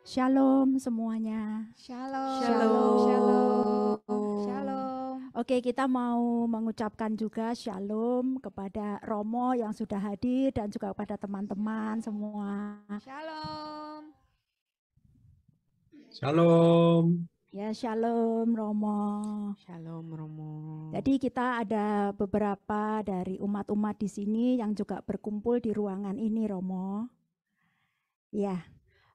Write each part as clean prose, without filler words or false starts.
Shalom semuanya. Shalom. Shalom. Shalom. Shalom. Oke, kita mau mengucapkan juga shalom kepada Romo yang sudah hadir dan juga kepada teman-teman semua. Shalom. Shalom. Ya, shalom Romo. Shalom Romo. Jadi kita ada beberapa dari umat-umat di sini yang juga berkumpul di ruangan ini, Romo. Ya.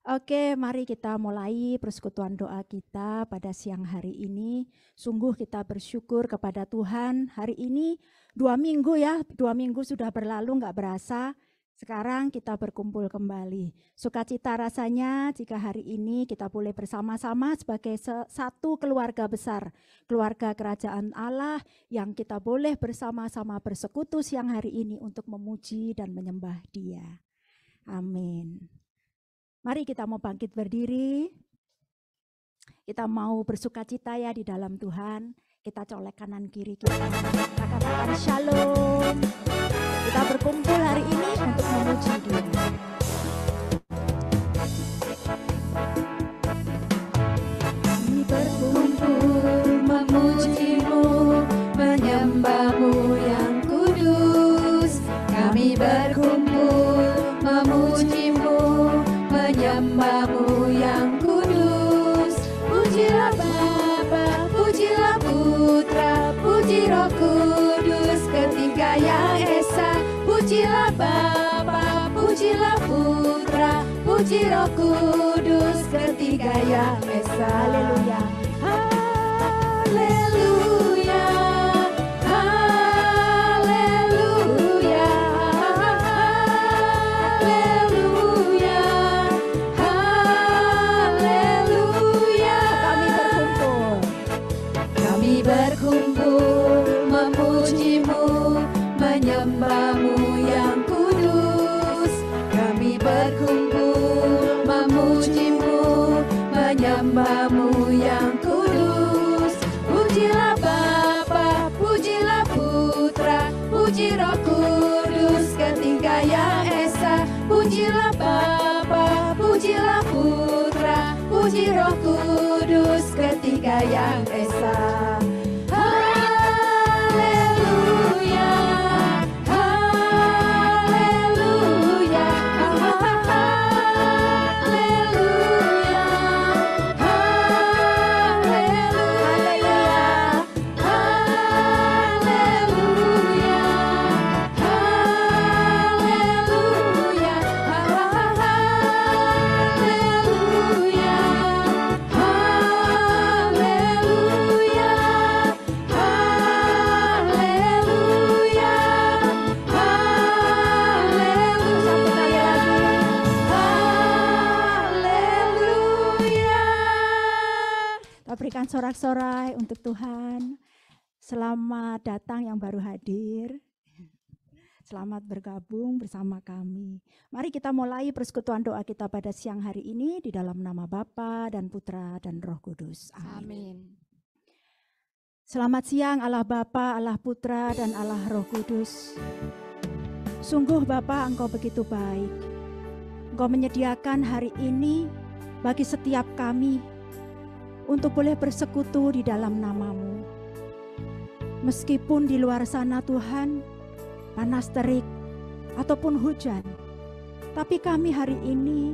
Oke, mari kita mulai persekutuan doa kita pada siang hari ini. Sungguh kita bersyukur kepada Tuhan. Hari ini 2 minggu ya, 2 minggu sudah berlalu nggak berasa. Sekarang kita berkumpul kembali. Sukacita rasanya jika hari ini kita boleh bersama-sama sebagai satu keluarga besar. Keluarga kerajaan Allah yang kita boleh bersama-sama bersekutu siang hari ini untuk memuji dan menyembah Dia. Amin. Mari kita mau bangkit berdiri. Kita mau bersukacita ya di dalam Tuhan. Kita colek kanan kiri kita. Kita katakan shalom. Kita berkumpul hari ini untuk memuji Dia. Kami berkumpul memuji-Mu, menyembah-Mu yang kudus. Kami berkumpul memuji-Mu, menyembah-Mu yang kudus. Pujilah Bapa, pujilah Putra, puji Roh Kudus ketiga yang esa. Pujilah Bapa, pujilah Putra, puji Roh Kudus ketiga yang esa. Haleluya. Haleluya. Haleluya. Haleluya. Haleluya. Kami berkumpul memuji-Mu, menyembah-Mu yang kudus. Kami berkumpul memuji-Mu, menyembah-Mu yang kudus. Pujilah Bapa, pujilah Putra, puji Roh Kudus ketiga yang esa. Pujilah Bapa, pujilah Putra, puji Roh Kudus ketiga yang esa. Haleluya. Haleluya. Haleluya. Haleluya. Haleluya. Haleluya. Haleluya. Haleluya. Haleluya. Haleluya. Kita berikan sorak-sorai untuk Tuhan. Selamat datang yang baru hadir. Selamat bergabung bersama kami. Mari kita mulai persekutuan doa kita pada siang hari ini di dalam nama Bapa dan Putra dan Roh Kudus. Amin. Selamat siang Allah Bapa, Allah Putra dan Allah Roh Kudus. Sungguh Bapa, Engkau begitu baik. Engkau menyediakan hari ini bagi setiap kami untuk boleh bersekutu di dalam nama-Mu. Meskipun di luar sana Tuhan, panas terik ataupun hujan, tapi kami hari ini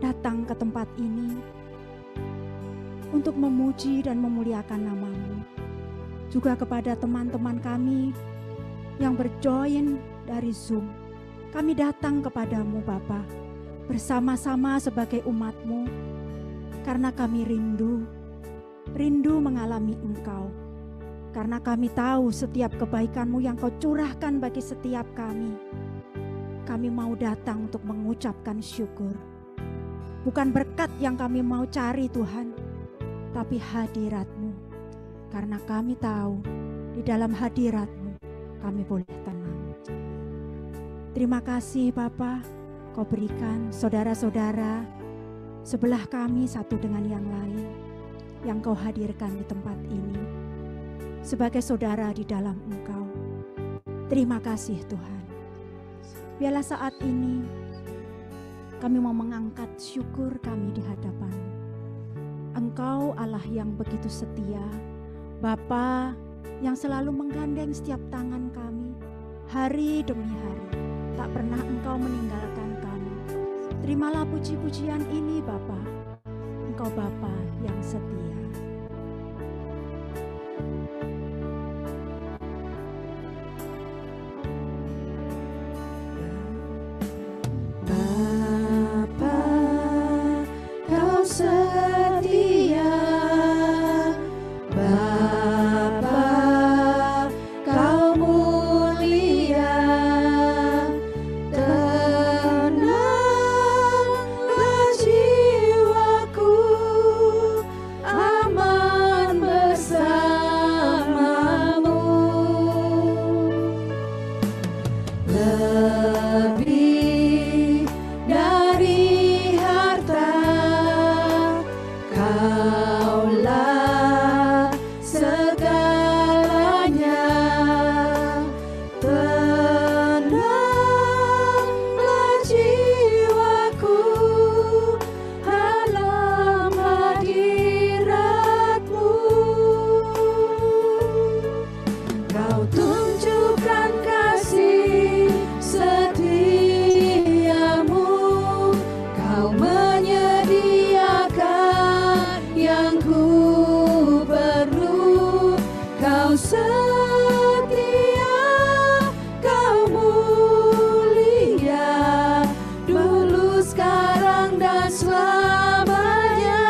datang ke tempat ini untuk memuji dan memuliakan nama-Mu. Juga kepada teman-teman kami yang berjoin dari Zoom, kami datang kepadamu Bapa, bersama-sama sebagai umat-Mu, karena kami rindu mengalami Engkau. Karena kami tahu setiap kebaikan-Mu yang Kau curahkan bagi setiap kami. Kami mau datang untuk mengucapkan syukur. Bukan berkat yang kami mau cari Tuhan, tapi hadirat-Mu. Karena kami tahu di dalam hadirat-Mu kami boleh tenang. Terima kasih Bapa, Kau berikan saudara-saudara sebelah kami satu dengan yang lain yang Kau hadirkan di tempat ini sebagai saudara di dalam Engkau. Terima kasih Tuhan. Biarlah saat ini kami mau mengangkat syukur kami di hadapan Engkau Allah yang begitu setia, Bapa yang selalu menggandeng setiap tangan kami, hari demi hari, tak pernah Engkau meninggalkan kami. Terimalah puji-pujian ini Bapa, Engkau Bapa yang setia. Bapa, Kau setia, Bapa, Kau mulia, tenanglah jiwaku, aman bersamamu. Lebih dari harta, Kaulah segalanya. Tenanglah jiwaku dalam hadirat-Mu. Kau tunjukkan kasih setiamu, Kau menyediakan yang ku perlu. Kau setia, Kau mulia, dulu, sekarang, dan selamanya.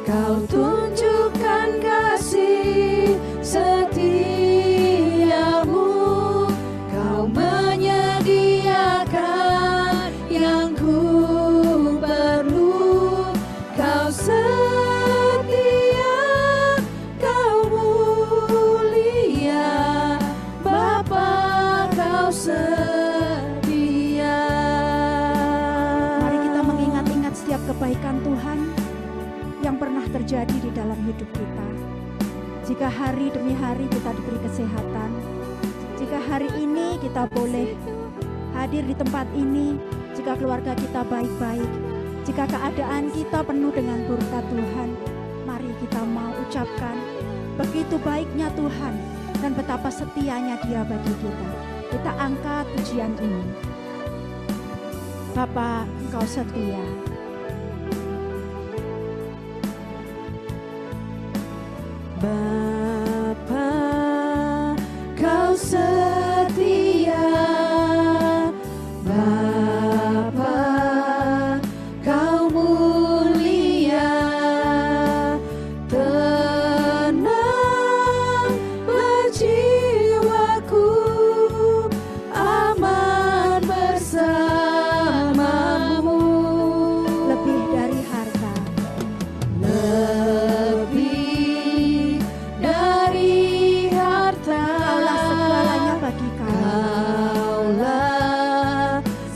Kau tunjukkan kasih setiamu, Kau menyediakan yang ku perlu. Kau setia, Kau mulia, Bapa, Kau setia. Mari kita mengingat-ingat setiap kebaikan Tuhan yang pernah terjadi di dalam hidup kita. Jika hari demi hari kita diberi kesehatan, jika hari ini kita boleh hadir di tempat ini, jika keluarga kita baik-baik, jika keadaan kita penuh dengan berkat Tuhan, mari kita mau ucapkan begitu baiknya Tuhan dan betapa setianya Dia bagi kita. Kita angkat pujian ini. Bapa, Engkau setia. Bapa, Kau setia, Bapa, Kau mulia, tenanglah jiwaku, aman bersamamu. Lebih dari harta, Lebih dari harta, Kaulah segalanya bagi kami. Kaulah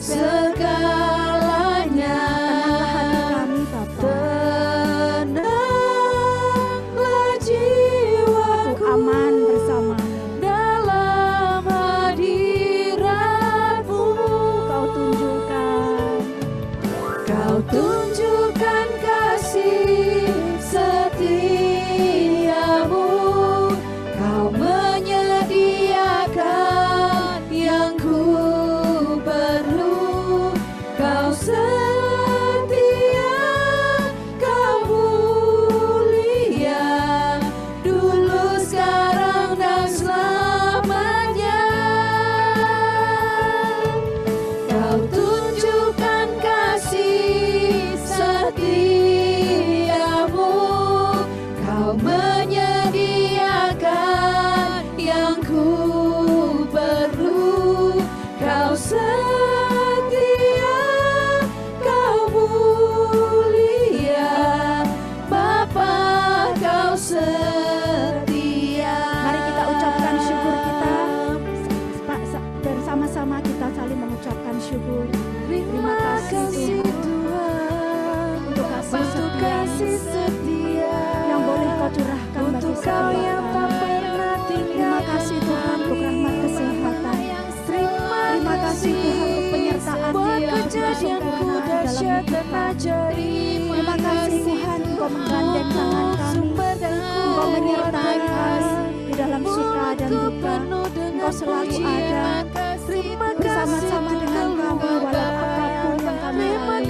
segalanya. Tenanglah hati kami Bapa, Tenanglah jiwaku, aku aman bersamamu. dalam hadirat-Mu. Kau tunjukkan kasih setiamu, Kau menyediakan yang ku perlu. Kau setia, Kau mulia, dulu, sekarang, dan selamanya. Kau tunjukkan kasih setiamu, Kau menyediakan yang ku perlu. Kau setia, hidup kami. Terima kasih Tuhan, Engkau menggandeng tangan kami, Engkau menyertai kami di dalam suka dan duka. Engkau selalu ada bersama-sama dengan kami walau apapun yang kami lalui.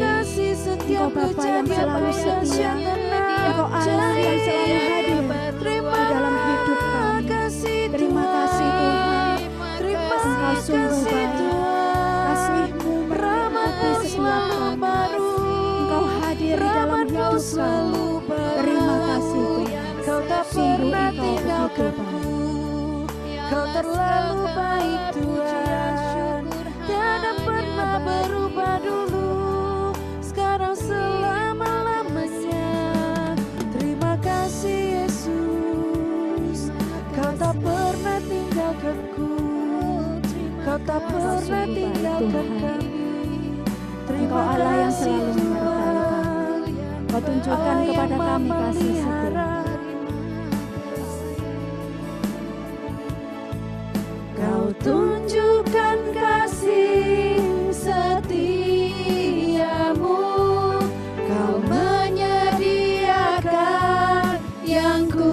Engkau Bapa yang selalu setia, Engkau Allah yang selalu hadir di dalam hidup kami. Terima kasih Tuhan, Engkau sungguh baik, kasih-Mu menyertai setiap kami. Engkau hadir di dalam hidup kami. Terima kasih Tuhan, sungguh Engkau begitu baik. Kau terlalu baik Tuhan, tiada pernah berubah dulu, sekarang selama-lamanya. Terima kasih Yesus, Kau tak pernah tinggalkanku, Kau tak pernah tinggalkan kami. Engkau Allah yang selalu menyertai kami. Kau tunjukkan kepada kami kasih setia. Kau tunjukkan kasih setiamu, Kau menyediakan yang ku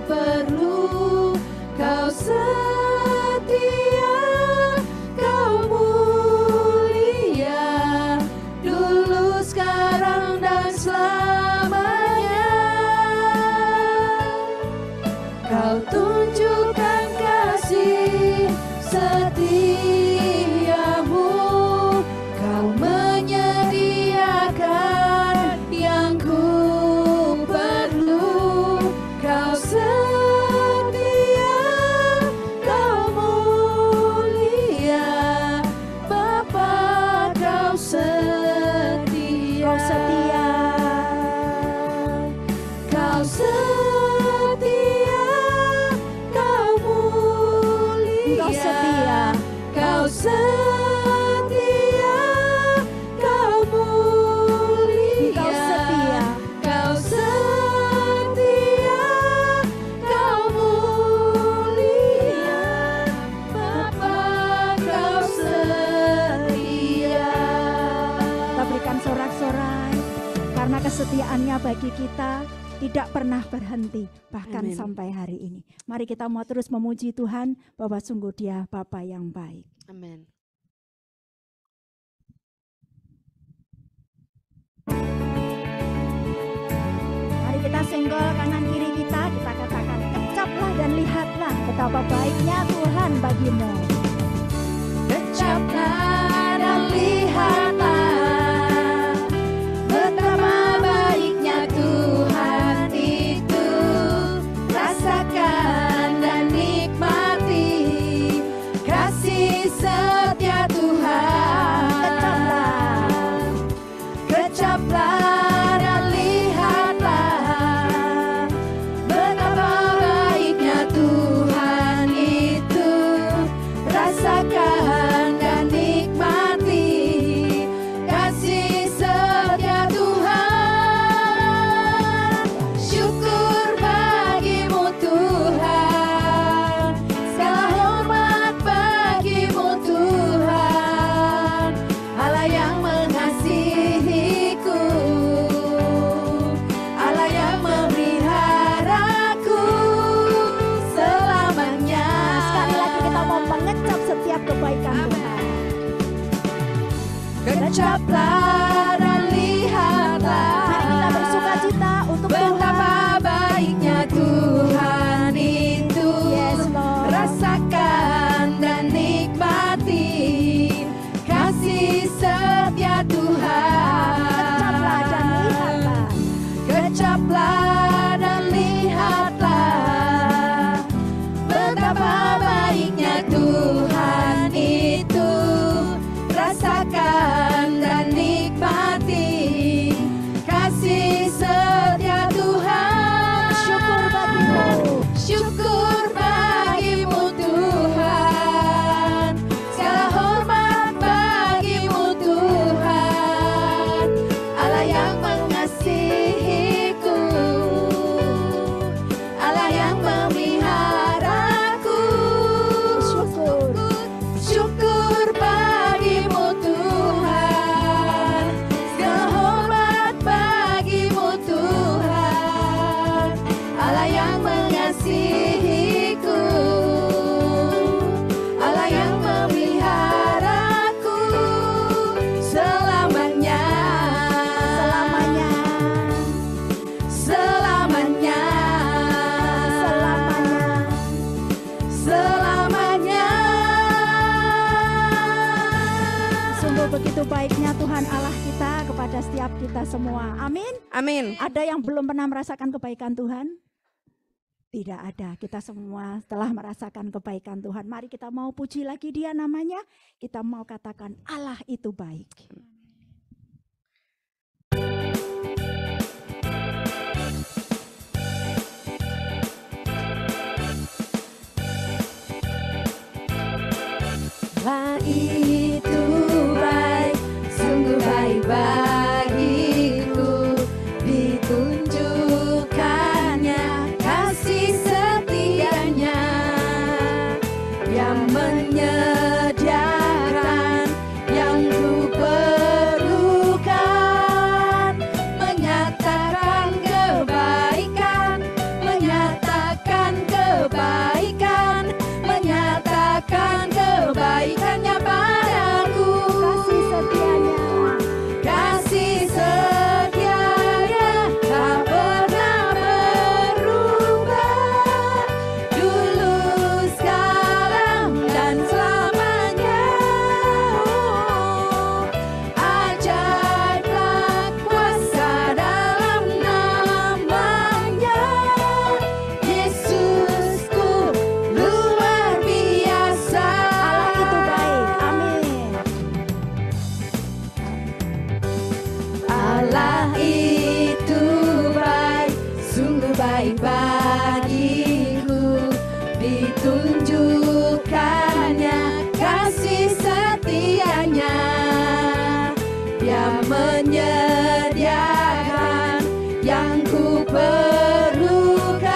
perlu. Kau setia, Kau mulia, dulu, sekarang, dan selamanya. Kau tunjukkan kasih setiamu, Kau menyediakan yang ku perlu. Kau setia, Kau mulia, Bapa, Kau setia. Kau setia, Kau mulia. Engkau setia. Kau setia, Kau mulia. Engkau setia. Kau setia, Kau mulia, Bapa, Kau setia. Kita berikan sorak-sorai karena kesetiaannya bagi kita tidak pernah berhenti bahkan Amin. sampai hari ini. Mari kita mau terus memuji Tuhan bahwa sungguh Dia Bapa yang baik. Amin. Mari kita senggol kanan kiri kita katakan kecaplah dan lihatlah betapa baiknya Tuhan bagimu. Kecaplah dan lihatlah betapa baiknya Tuhan itu. Rasakan dan nikmati kasih setia Tuhan. Kecaplah dan lihatlah betapa baiknya Tuhan itu. Rasakan dan nikmati kasih setia Tuhan. Syukur bagimu Tuhan, segala hormat bagimu Tuhan, Allah yang mengasihiku, Allah yang memeliharaku selamanya. Sekali lagi kita mau mengecap setiap kebaikan Tuhan. Kecaplah dan lihatlah Mari kita bersukacita untuk betapa Tuhan. baiknya Tuhan itu. Yes, Lord. Rasakan dan nikmati kasih setia Tuhan. Kecaplah dan lihatlah. Kecaplah dan lihatlah betapa baiknya Tuhan itu. Rasakan dan nikmati kasihnya Tuhan Allah kita kepada setiap kita semua. Amin. Amin. Ada yang belum pernah merasakan kebaikan Tuhan? Tidak ada. Kita semua telah merasakan kebaikan Tuhan. Mari kita mau puji lagi Dia namanya. Kita mau katakan Allah itu baik. Allah itu baik, sungguh baik bagiku, ditunjukkannya kasih setianya yang menyediakan yang ku perlukan, menyatakan kebaikan, menyatakan kebaikan, menyatakan kebaikannya padaku. Kasih setianya, kasih setianya tak pernah berubah, dulu sekarang dan selamanya. Ajaiblah kuasa dalam namanya, Yesusku luar biasa. Allah itu baik. Amin. Allah itu baik, sungguh baik bagiku, ditunjukkannya kasih setianya yang menyediakan yang ku perlukan,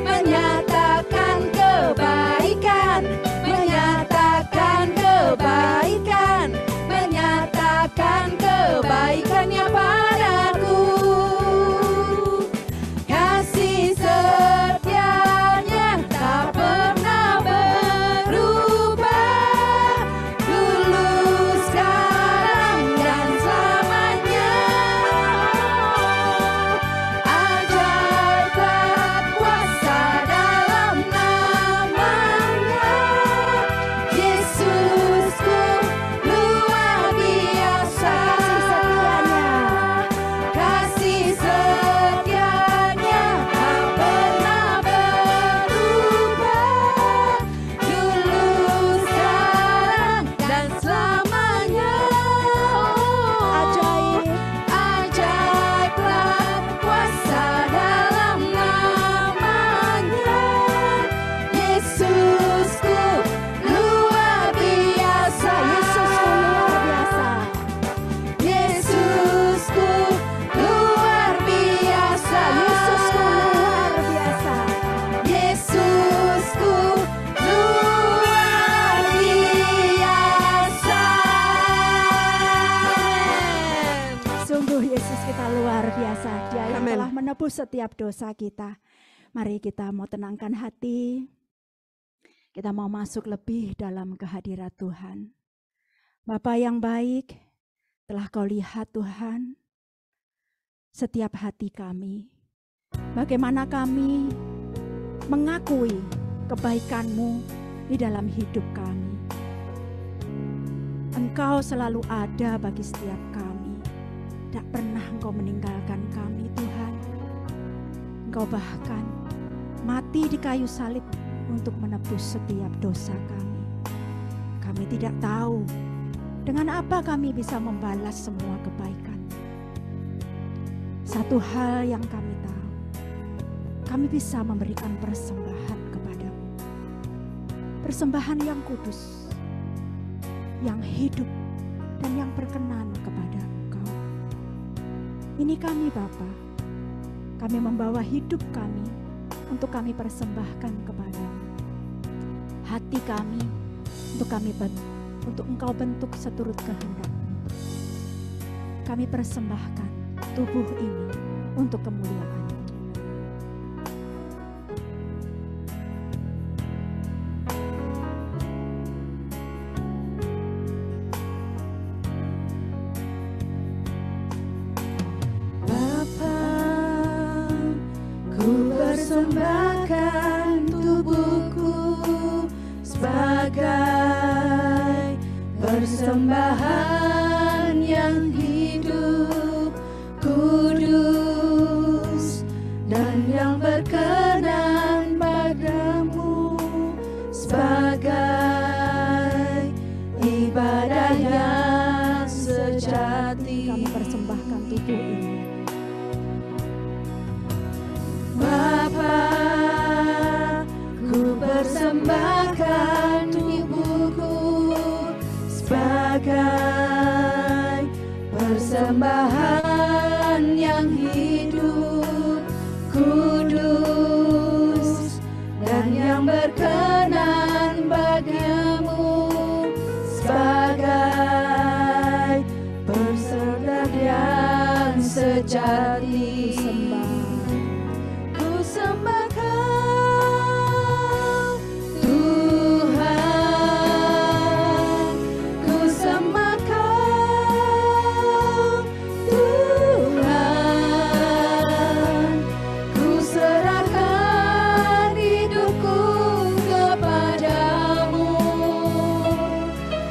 menyatakan kebaikan, menyatakan kebaikan, menyatakan kebaikannya padaku. Kasih setianya tak pernah berubah, dulu sekarang dan selamanya. Ajaiblah kuasa dalam namanya, Yesusku luar biasa. Kasih setianya tak pernah berubah, dulu sekarang dan selamanya. Ajaiblah kuasa dalam namanya, Yesusku luar biasa. Yesusku luar biasa. Yesusku luar biasa. Yesusku luar biasa. Sungguh Yesus kita luar biasa. Dia yang Amin. telah menebus setiap dosa kita. Mari kita mau tenangkan hati. Kita mau masuk lebih dalam kehadirat Tuhan. Bapa yang baik, telah Kau lihat Tuhan setiap hati kami. Bagaimana kami mengakui kebaikan-Mu di dalam hidup kami. Engkau selalu ada bagi setiap kami. Tidak pernah Engkau meninggalkan kami Tuhan. Engkau bahkan mati di kayu salib untuk menebus setiap dosa kami. Kami tidak tahu dengan apa kami bisa membalas semua kebaikan. Satu hal yang kami tahu, kami bisa memberikan persembahan kepadamu. Persembahan yang kudus, yang hidup, dan yang berkenan kepada Engkau. Ini kami Bapa, kami membawa hidup kami untuk kami persembahkan kepadamu. Hati kami untuk Engkau bentuk seturut kehendak-Mu. Kami persembahkan tubuh ini untuk kemuliaan. Bapa, ku persembahkan tubuhku sebagai persembahan sejati. Kami persembahkan tubuh ini. Bapa, ku persembahkan tubuhku sebagai persembahan yang hidup, kudus, dan yang berkenan bagimu, sebagai persembahyan sejati. Ku sembah Kau, Tuhan. Ku sembah Kau, Tuhan. Ku serahkan hidupku kepadamu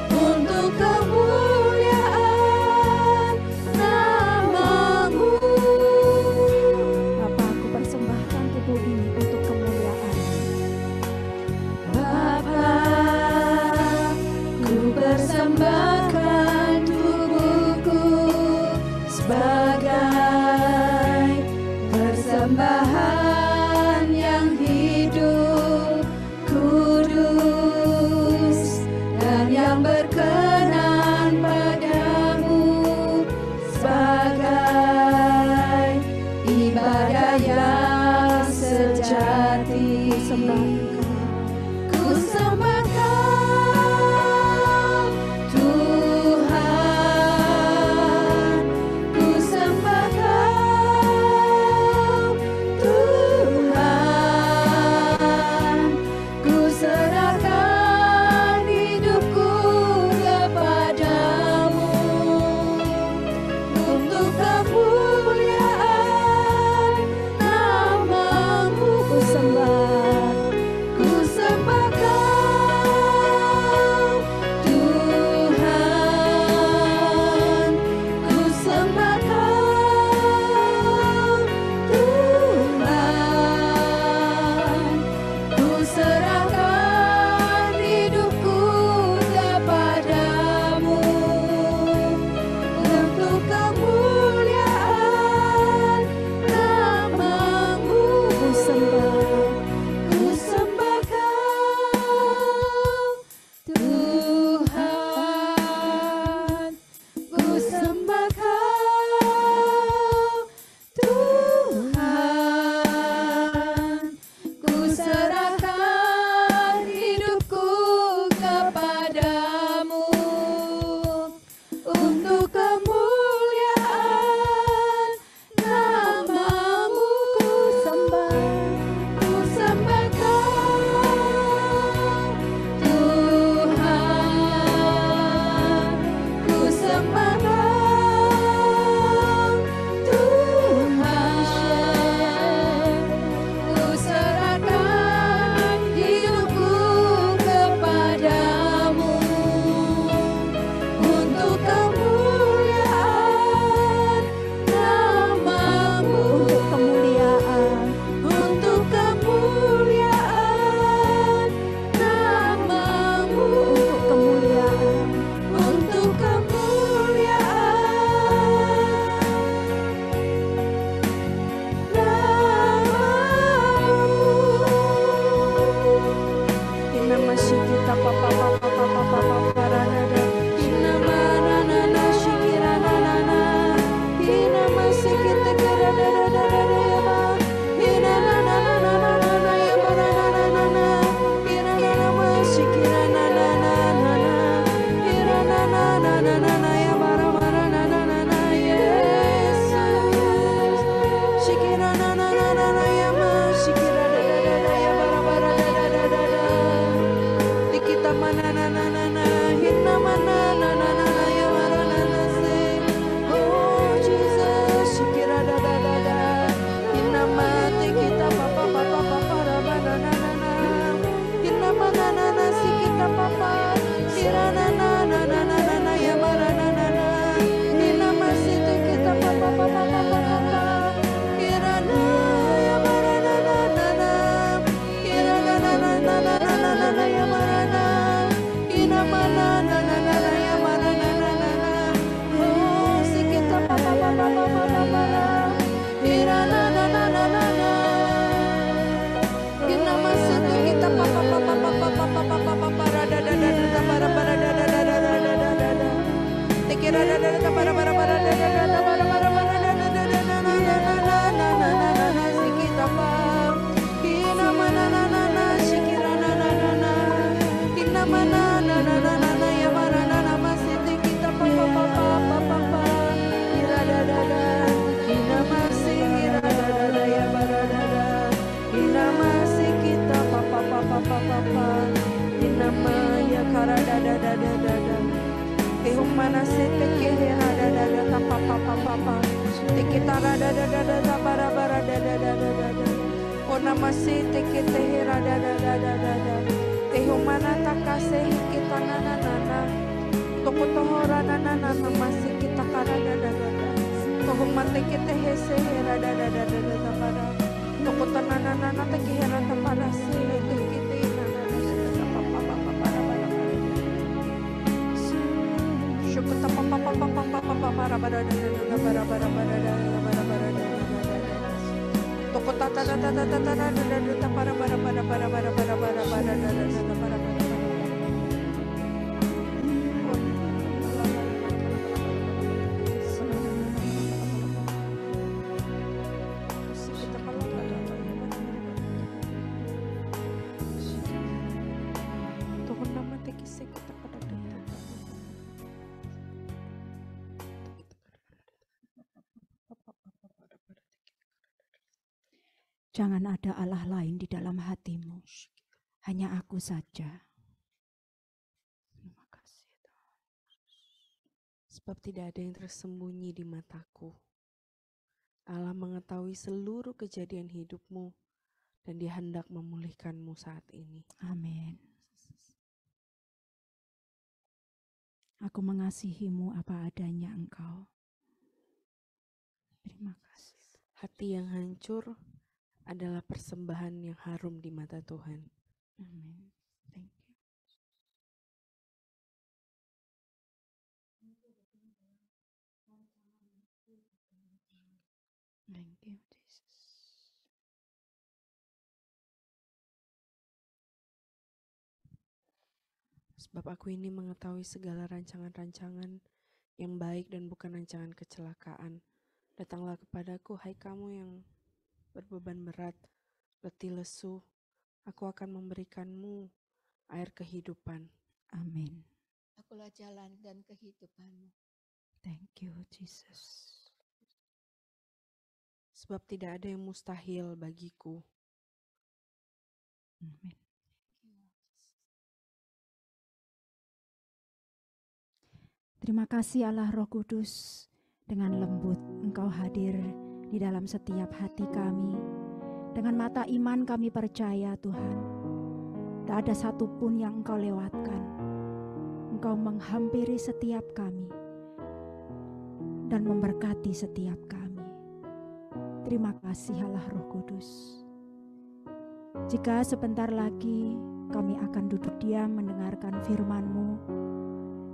untuk kemuliaan nama-Mu. Jangan ada Allah lain di dalam hatimu, hanya aku saja. Terima kasih Tuhan. Sebab tidak ada yang tersembunyi di mataku. Allah mengetahui seluruh kejadian hidupmu dan Dia hendak memulihkanmu saat ini. Amin. Aku mengasihimu apa adanya Engkau. Terima kasih. Hati yang hancur adalah persembahan yang harum di mata Tuhan. Amin. Thank you. Thank you, Jesus. Sebab aku ini mengetahui segala rancangan-rancangan yang baik dan bukan rancangan kecelakaan. Datanglah kepadaku, hai kamu yang berbeban berat, letih lesu, aku akan memberikanmu air kehidupan. Amin. Akulah jalan dan kehidupanmu. Thank you, Jesus. Sebab tidak ada yang mustahil bagiku. Amin. Terima kasih Allah Roh Kudus, dengan lembut Engkau hadir di dalam setiap hati kami. Dengan mata iman kami percaya Tuhan, tak ada satupun yang Engkau lewatkan. Engkau menghampiri setiap kami dan memberkati setiap kami. Terima kasih Allah Roh Kudus. Jika sebentar lagi kami akan duduk diam mendengarkan firman-Mu,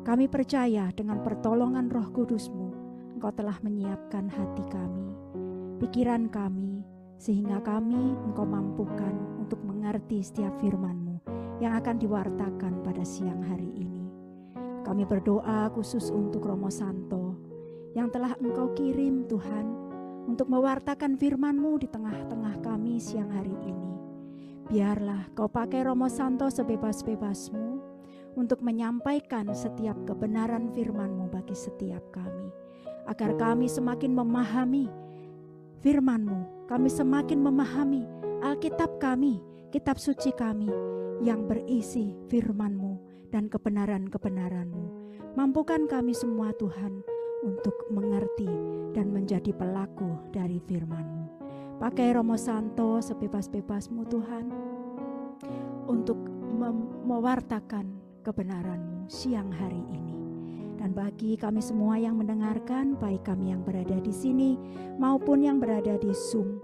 kami percaya dengan pertolongan Roh Kudus-Mu, Engkau telah menyiapkan hati kami, pikiran kami, sehingga kami Engkau mampukan untuk mengerti setiap firman-Mu yang akan diwartakan pada siang hari ini. Kami berdoa khusus untuk Romo Santo yang telah Engkau kirim Tuhan untuk mewartakan firman-Mu di tengah-tengah kami siang hari ini. Biarlah Kau pakai Romo Santo sebebas-bebas-Mu untuk menyampaikan setiap kebenaran firman-Mu bagi setiap kami. Agar kami semakin memahami firman-Mu, kami semakin memahami Alkitab kami, kitab suci kami yang berisi firman-Mu dan kebenaran-kebenaran-Mu. Mampukan kami semua Tuhan untuk mengerti dan menjadi pelaku dari firman-Mu. Pakai Romo Santo sebebas-bebas-Mu Tuhan untuk mewartakan kebenaran-Mu siang hari ini. Dan bagi kami semua yang mendengarkan, baik kami yang berada di sini maupun yang berada di Zoom,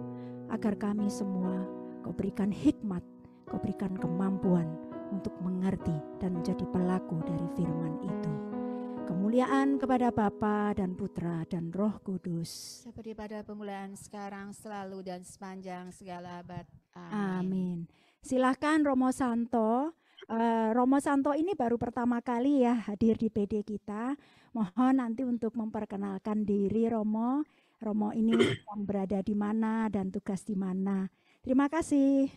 agar kami semua Kau berikan hikmat, Kau berikan kemampuan untuk mengerti dan menjadi pelaku dari firman itu. Kemuliaan kepada Bapa dan Putra dan Roh Kudus. Seperti pada permulaan, sekarang, selalu, dan sepanjang segala abad. Amin. Silakan Romo Santo Romo Santo ini baru pertama kali ya hadir di PD kita. Mohon nanti untuk memperkenalkan diri Romo. Romo ini sedang berada di mana dan tugas di mana. Terima kasih.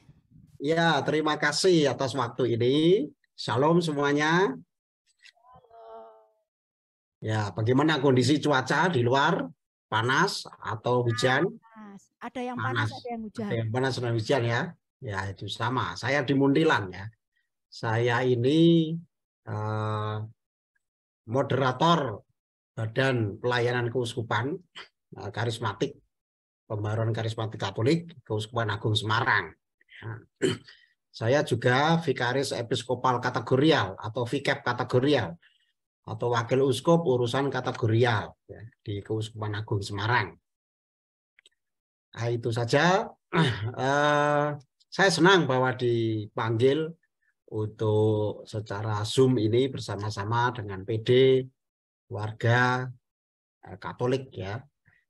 Ya, terima kasih atas waktu ini. Shalom semuanya. Ya, bagaimana kondisi cuaca di luar? Panas atau hujan? Ada yang panas, ada yang hujan. Ada yang panas dan hujan ya. Ya, itu sama. Saya di Muntilan ya. Saya ini moderator Badan Pelayanan Keuskupan Karismatik, Pembaruan Karismatik Katolik, Keuskupan Agung Semarang. Ya. Saya juga Vikaris Episkopal Kategorial atau VKEP Kategorial atau Wakil Uskup Urusan Kategorial ya, di Keuskupan Agung Semarang. Nah, itu saja. Saya senang bahwa dipanggil untuk secara Zoom ini bersama-sama dengan PD warga Katolik ya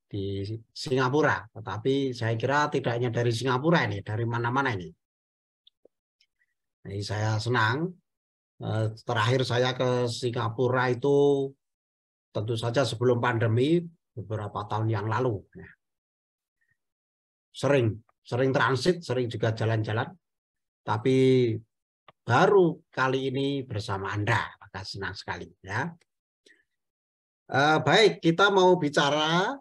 di Singapura. Tetapi saya kira tidak hanya dari Singapura ini, dari mana-mana ini. Jadi saya senang. Terakhir saya ke Singapura itu tentu saja sebelum pandemi beberapa tahun yang lalu. Sering transit, sering juga jalan-jalan. Tapi baru kali ini bersama Anda, maka senang sekali ya. Baik, kita mau bicara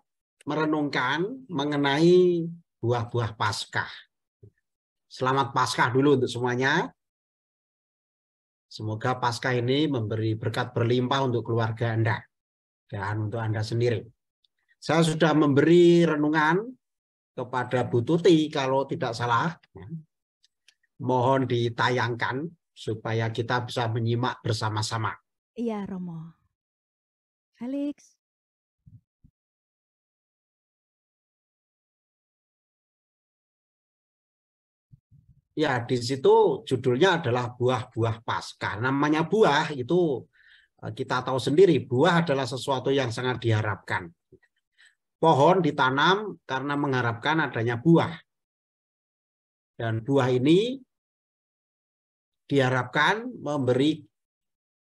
merenungkan mengenai buah-buah Paskah. Selamat Paskah dulu untuk semuanya. Semoga Paskah ini memberi berkat berlimpah untuk keluarga Anda dan untuk Anda sendiri. Saya sudah memberi renungan kepada Bu Tuti kalau tidak salah. Mohon ditayangkan supaya kita bisa menyimak bersama-sama. Iya, Romo. Felix. Ya, di situ judulnya adalah buah-buah Paskah. Namanya buah itu kita tahu sendiri, buah adalah sesuatu yang sangat diharapkan. Pohon ditanam karena mengharapkan adanya buah. Dan buah ini diharapkan memberi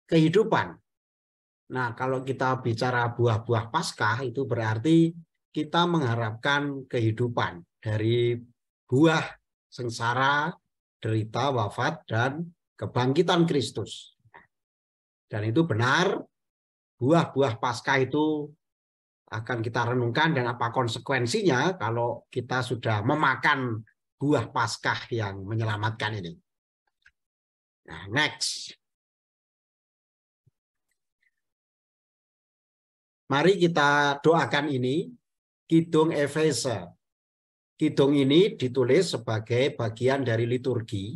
kehidupan. Nah, kalau kita bicara buah-buah Paskah itu berarti kita mengharapkan kehidupan dari buah sengsara, derita, wafat, dan kebangkitan Kristus. Dan itu benar, buah-buah Paskah itu akan kita renungkan dan apa konsekuensinya kalau kita sudah memakan buah Paskah yang menyelamatkan ini. Nah, next. Mari kita doakan ini, Kidung Efese. Kidung ini ditulis sebagai bagian dari liturgi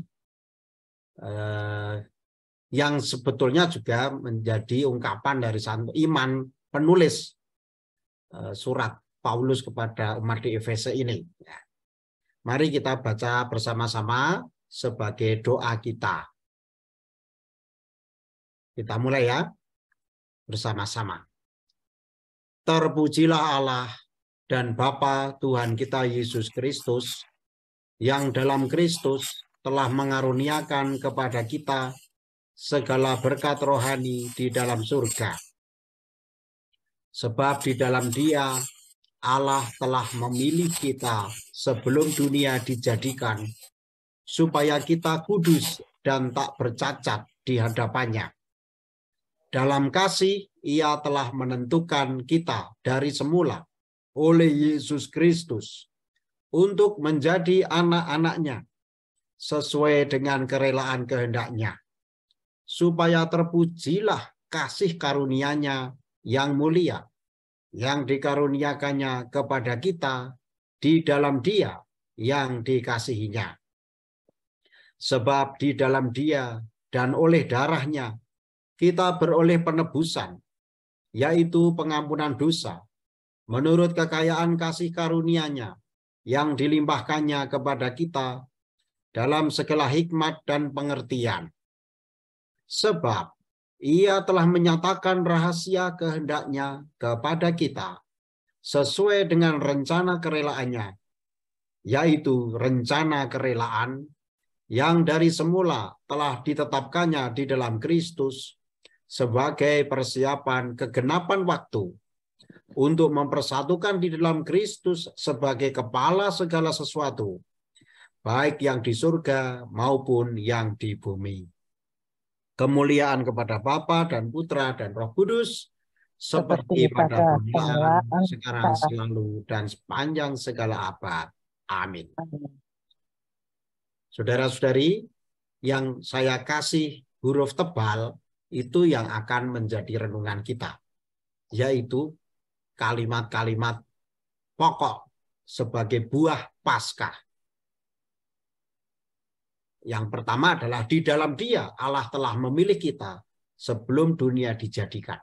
yang sebetulnya juga menjadi ungkapan dari santo iman penulis surat Paulus kepada umat di Efese ini. Mari kita baca bersama-sama sebagai doa kita. Kita mulai ya, bersama-sama. Terpujilah Allah dan Bapa Tuhan kita Yesus Kristus, yang dalam Kristus telah mengaruniakan kepada kita segala berkat rohani di dalam surga. Sebab di dalam Dia Allah telah memilih kita sebelum dunia dijadikan, supaya kita kudus dan tak bercacat di hadapannya. Dalam kasih Ia telah menentukan kita dari semula oleh Yesus Kristus untuk menjadi anak-anak-Nya sesuai dengan kerelaan kehendak-Nya, supaya terpujilah kasih karunia-Nya yang mulia yang dikaruniakannya kepada kita di dalam Dia yang dikasihinya. Sebab di dalam Dia dan oleh darah-Nya kita beroleh penebusan, yaitu pengampunan dosa, menurut kekayaan kasih karunia-Nya yang dilimpahkannya kepada kita dalam segala hikmat dan pengertian. Sebab Ia telah menyatakan rahasia kehendak-Nya kepada kita sesuai dengan rencana kerelaannya, yaitu rencana kerelaan yang dari semula telah ditetapkannya di dalam Kristus sebagai persiapan kegenapan waktu untuk mempersatukan di dalam Kristus sebagai kepala segala sesuatu, baik yang di surga maupun yang di bumi. Kemuliaan kepada Bapa dan Putra dan Roh Kudus, seperti pada permulaan, sekarang, selalu, dan sepanjang segala abad. Amin. Saudara-saudari, yang saya kasih huruf tebal, itu yang akan menjadi renungan kita, yaitu kalimat-kalimat pokok sebagai buah Paskah. Yang pertama adalah di dalam Dia Allah telah memilih kita sebelum dunia dijadikan.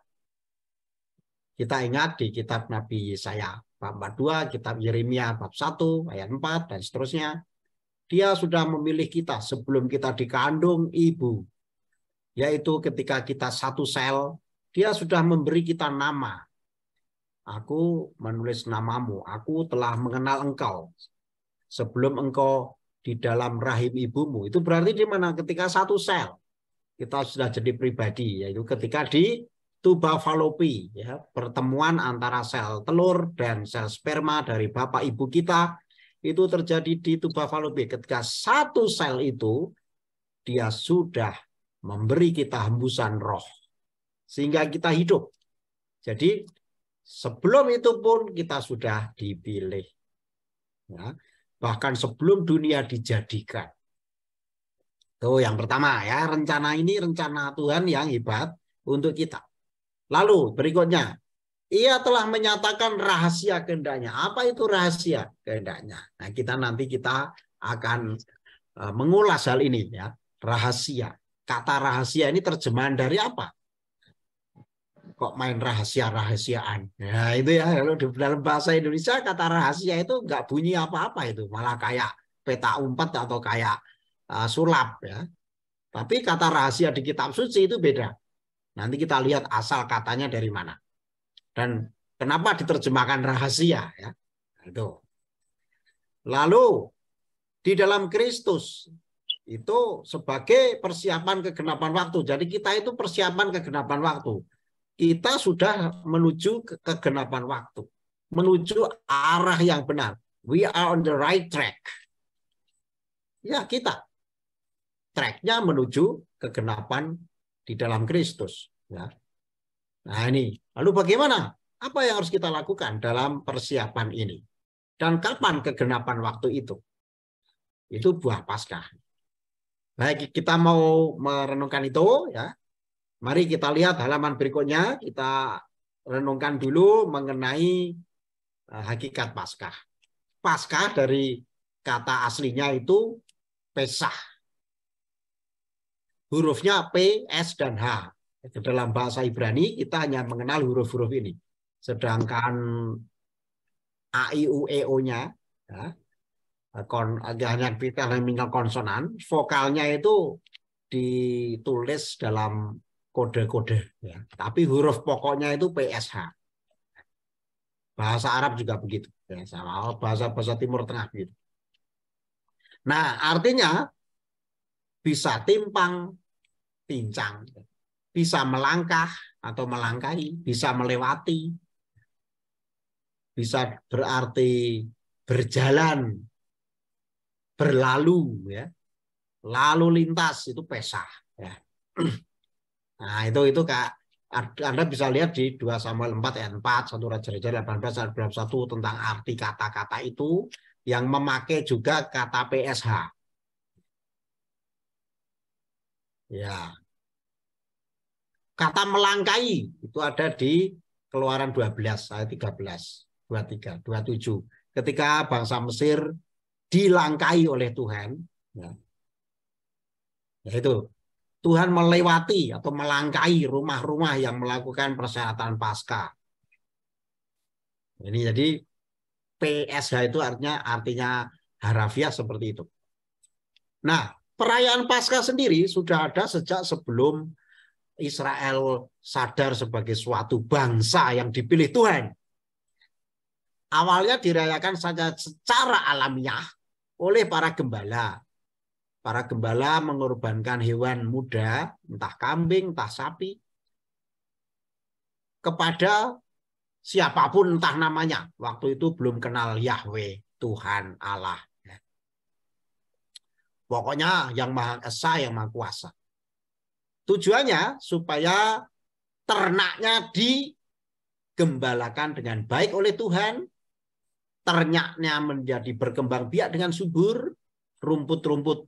Kita ingat di kitab Nabi Yesaya bab 42, kitab Yeremia bab 1 ayat 4 dan seterusnya. Dia sudah memilih kita sebelum kita dikandung ibu. Yaitu ketika kita satu sel, Dia sudah memberi kita nama. Aku menulis namamu, aku telah mengenal engkau sebelum engkau di dalam rahim ibumu. Itu berarti di mana? Ketika satu sel kita sudah jadi pribadi, yaitu ketika di tuba falopi, ya, pertemuan antara sel telur dan sel sperma dari bapak ibu kita itu terjadi di tuba falopi. Ketika satu sel itu Dia sudah memberi kita hembusan roh sehingga kita hidup. Jadi sebelum itu pun kita sudah dipilih. Ya. Bahkan sebelum dunia dijadikan. Itu yang pertama ya, rencana ini rencana Tuhan yang hebat untuk kita. Lalu berikutnya, Ia telah menyatakan rahasia kehendaknya. Apa itu rahasia kehendaknya? Nah, nanti kita akan mengulas hal ini ya, rahasia. Kata rahasia ini terjemahan dari apa? Kok main rahasia-rahasiaan? Nah itu ya, kalau di dalam bahasa Indonesia kata rahasia itu nggak bunyi apa-apa itu, malah kayak peta umpet atau kayak sulap ya. Tapi kata rahasia di kitab suci itu beda. Nanti kita lihat asal katanya dari mana dan kenapa diterjemahkan rahasia ya. Itu. Lalu di dalam Kristus itu sebagai persiapan kegenapan waktu. Jadi kita itu persiapan kegenapan waktu. Kita sudah menuju ke kegenapan waktu, menuju arah yang benar. We are on the right track. Ya, kita tracknya menuju kegenapan di dalam Kristus. Ya. Nah ini, lalu bagaimana? Apa yang harus kita lakukan dalam persiapan ini? Dan kapan kegenapan waktu itu? Itu buah Paskah. Baik, kita mau merenungkan itu, ya. Mari kita lihat halaman berikutnya, kita renungkan dulu mengenai hakikat Paskah. Paskah dari kata aslinya itu Pesah. Hurufnya P, S, dan H. Dalam bahasa Ibrani kita hanya mengenal huruf-huruf ini. Sedangkan A, I, U, E, O-nya, ya, hanya kita mengenal konsonan, vokalnya itu ditulis dalam kode-kode, ya. Tapi huruf pokoknya itu PSH. Bahasa Arab juga begitu, ya, sama bahasa Timur Tengah begitu. Nah, artinya bisa timpang, pincang, bisa melangkah atau melangkahi, bisa melewati, bisa berarti berjalan, berlalu, ya, lalu lintas itu Pesah, ya. Nah, itu Kak, Anda bisa lihat di 2 Samuel 4 ayat 4, 1 Raja-Raja 18 ayat 21 tentang arti kata-kata itu yang memakai juga kata PSH. Ya. Kata melangkahi itu ada di Keluaran 12 ayat 13, 23, 27. Ketika bangsa Mesir dilangkahi oleh Tuhan, ya. Yaitu Tuhan melewati atau melangkahi rumah-rumah yang melakukan persyaratan Paskah. Ini jadi PSH itu artinya harafiah seperti itu. Nah, perayaan Paskah sendiri sudah ada sejak sebelum Israel sadar sebagai suatu bangsa yang dipilih Tuhan. Awalnya dirayakan saja secara alamiah oleh para gembala. para gembala mengorbankan hewan muda, entah kambing, entah sapi, kepada siapapun entah namanya. Waktu itu belum kenal Yahweh, Tuhan Allah. Pokoknya yang Maha Esa, yang Maha Kuasa. Tujuannya supaya ternaknya digembalakan dengan baik oleh Tuhan, ternaknya menjadi berkembang biak dengan subur, rumput-rumput